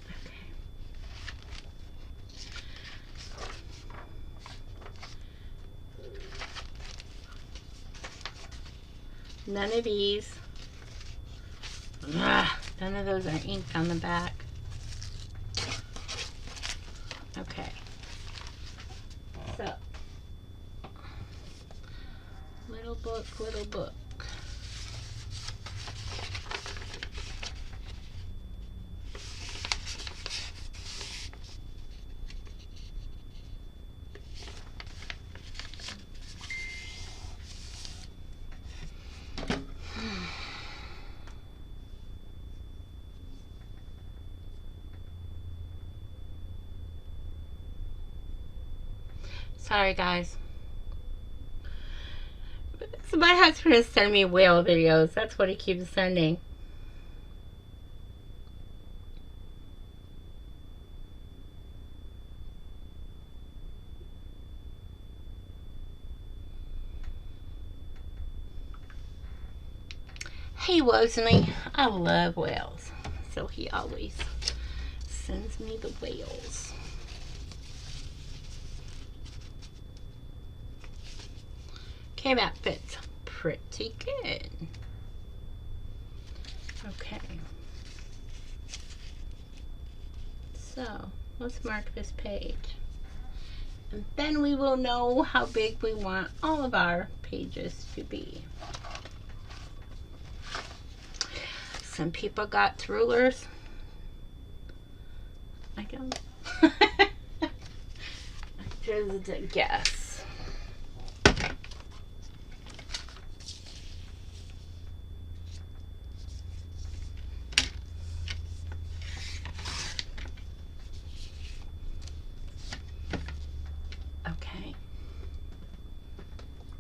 Okay. None of these. None of those are inked on the back. Okay. So, little book, little book. Sorry, guys. So my husband is sending me whale videos. That's what he keeps sending. he loves me. I love whales. So he always sends me the whales. Okay, that fits pretty good. Okay. So, let's mark this page. And then we will know how big we want all of our pages to be. Some people got rulers. I don't. Just a guess. Okay.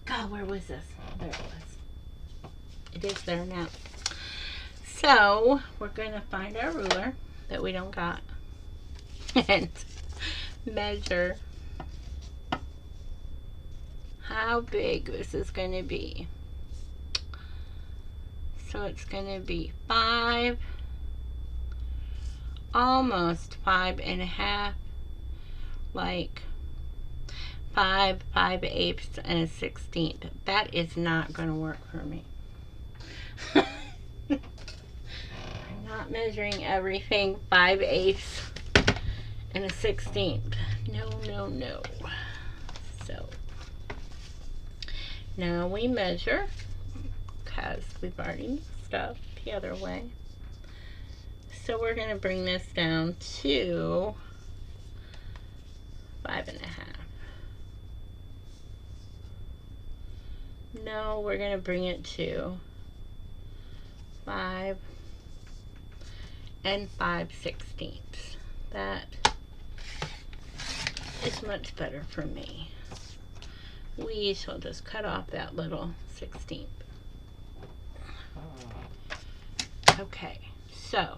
God, where was this? There it was. It is there now. So, we're going to find our ruler that we don't got and measure how big this is going to be. So, it's going to be 5, almost 5.5, like 5/8 and a 16th. That is not going to work for me. Not measuring everything 5/8 and a 16th. No, no, no. So now we measure, because we've already messed up the other way. So we're going to bring this down to 5.5. No, we're going to bring it to 5 and 5/16. That is much better for me. We shall just cut off that little 16th. Okay, so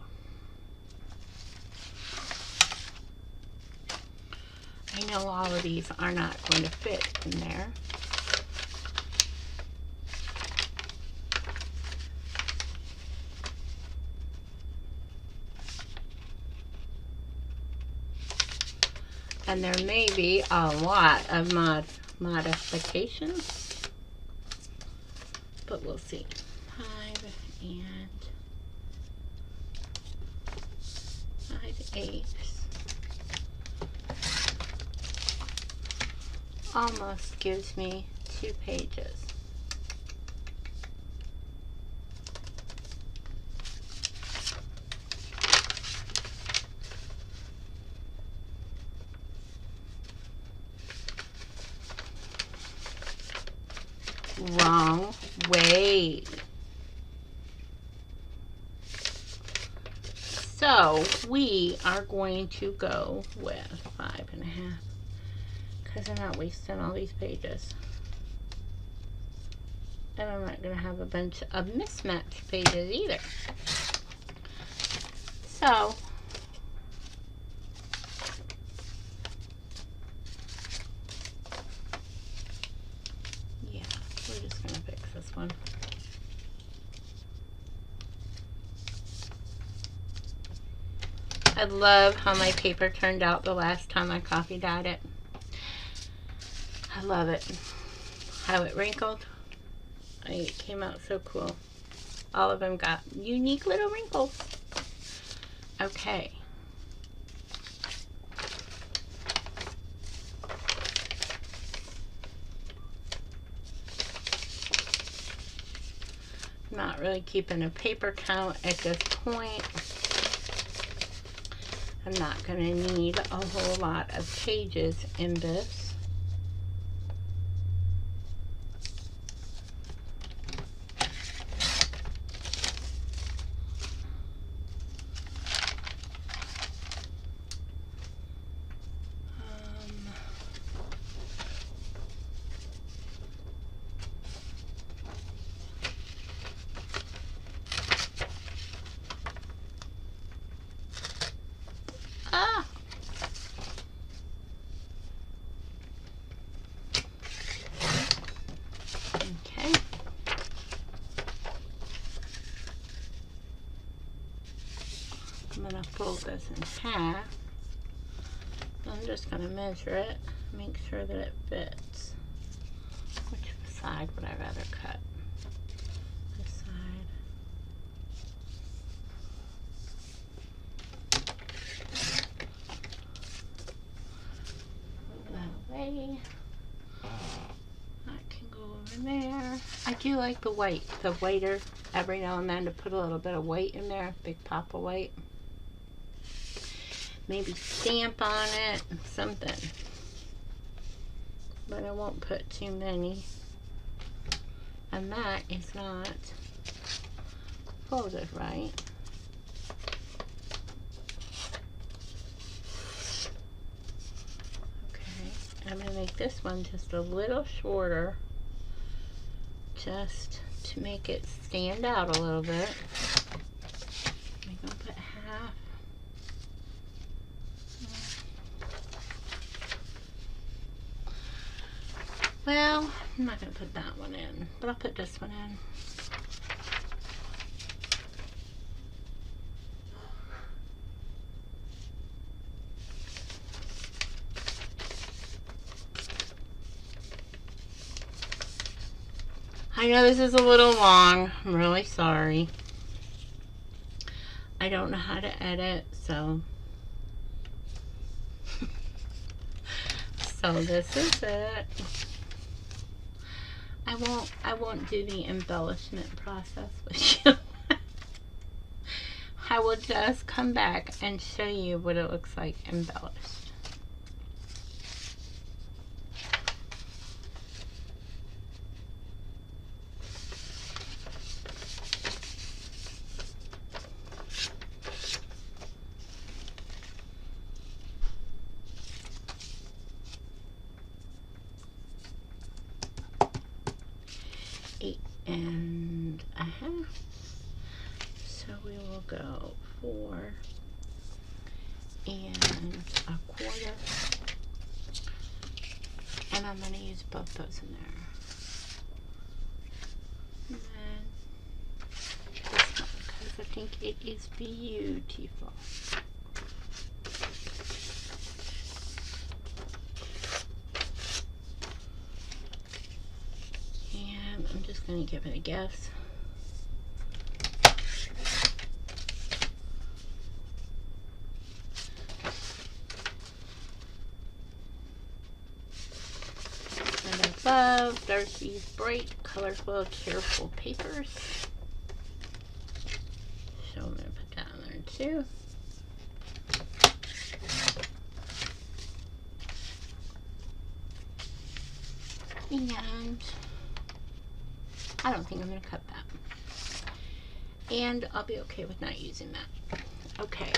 I know all of these are not going to fit in there. And there may be a lot of modifications, but we'll see. 5 and 5/8 almost gives me 2 pages. Wrong way. So we are going to go with 5.5 because I'm not wasting all these pages. And I'm not going to have a bunch of mismatched pages either. So yeah, we're just going to fix this one. I love how my paper turned out the last time I coffee dyed it. I love it. How it wrinkled. It came out so cool. All of them got unique little wrinkles. Okay. Not really keeping a paper count at this point. I'm not going to need a whole lot of pages in this. I'm going to fold this in half. I'm just going to measure it, make sure that it fits. Which side would I rather cut? This side. Move that away. That can go over there. I do like the whiter every now and then, to put a little bit of white in there, big pop of white. Maybe stamp on it, something. But I won't put too many. And that is not folded right. Okay, I'm going to make this one just a little shorter, just to make it stand out a little bit. I'm going to put half. Well, I'm not going to put that one in, but I'll put this one in. I know this is a little long. I'm really sorry. I don't know how to edit, so this is it. I won't do the embellishment process with you. I will just come back and show you what it looks like embellished. And a half. So we will go 4 and a quarter. And I'm going to use both those in there. And then this one, because I think it is beautiful. I'm just going to give it a guess. And above, there's these bright, colorful, cheerful papers. So I'm going to put that on there too. And I don't think I'm going to cut that. And I'll be okay with not using that. Okay.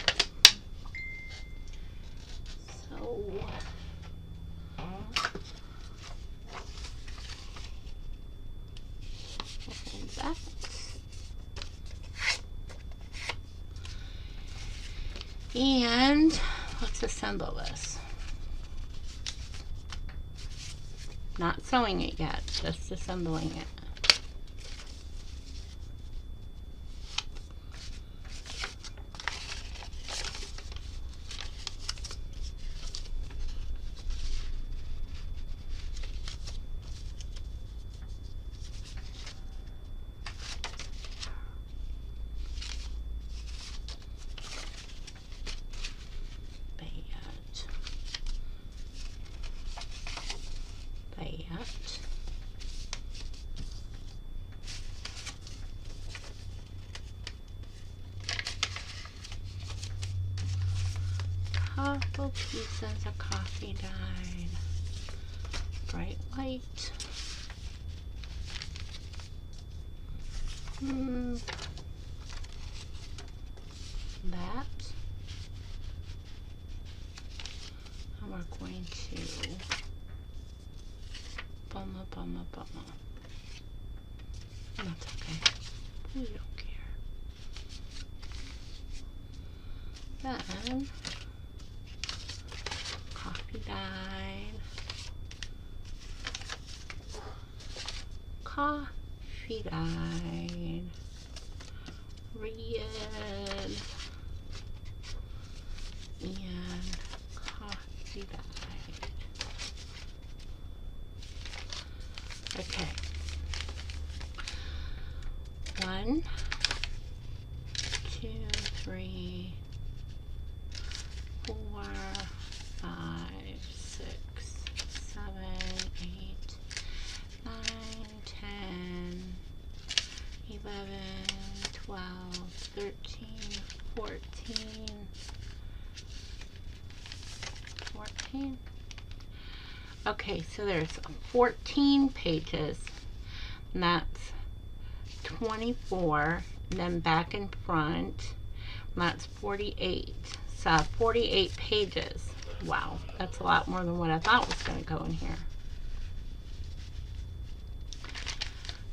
So that. And let's assemble this. Not sewing it yet, just assembling it. Couple pieces of coffee dyed, bright white. That. And we're going to bumma. That's okay. We don't care. Then coffee dyed. Coffee dyed. Red. 13, 14, 14. Okay, so there's 14 pages, and that's 24, and then back and front, and that's 48. So 48 pages. Wow, that's a lot more than what I thought was going to go in here.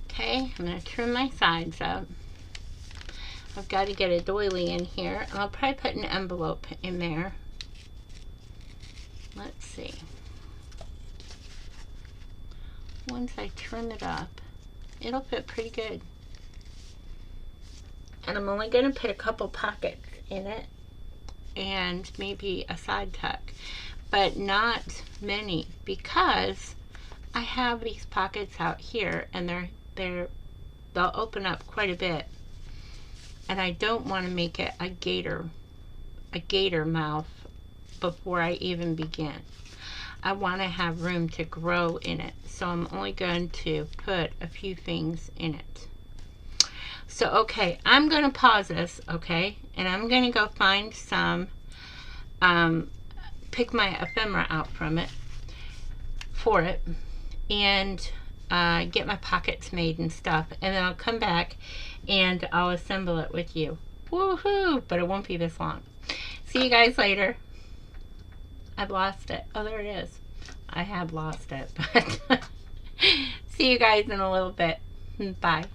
Okay, I'm going to trim my sides up. I've got to get a doily in here. I'll probably put an envelope in there. Let's see. Once I trim it up, it'll fit pretty good. And I'm only going to put a couple pockets in it and maybe a side tuck, but not many, because I have these pockets out here and they'll open up quite a bit, and I don't want to make it a gator mouth before I even begin. I want to have room to grow in it, so I'm only going to put a few things in it. So okay, I'm going to pause this, okay, and I'm going to go find some, pick my ephemera out for it, and get my pockets made and stuff, and then I'll come back and I'll assemble it with you. Woohoo! But it won't be this long. See you guys later. I've lost it. Oh, there it is. I have lost it. But see you guys in a little bit. Bye.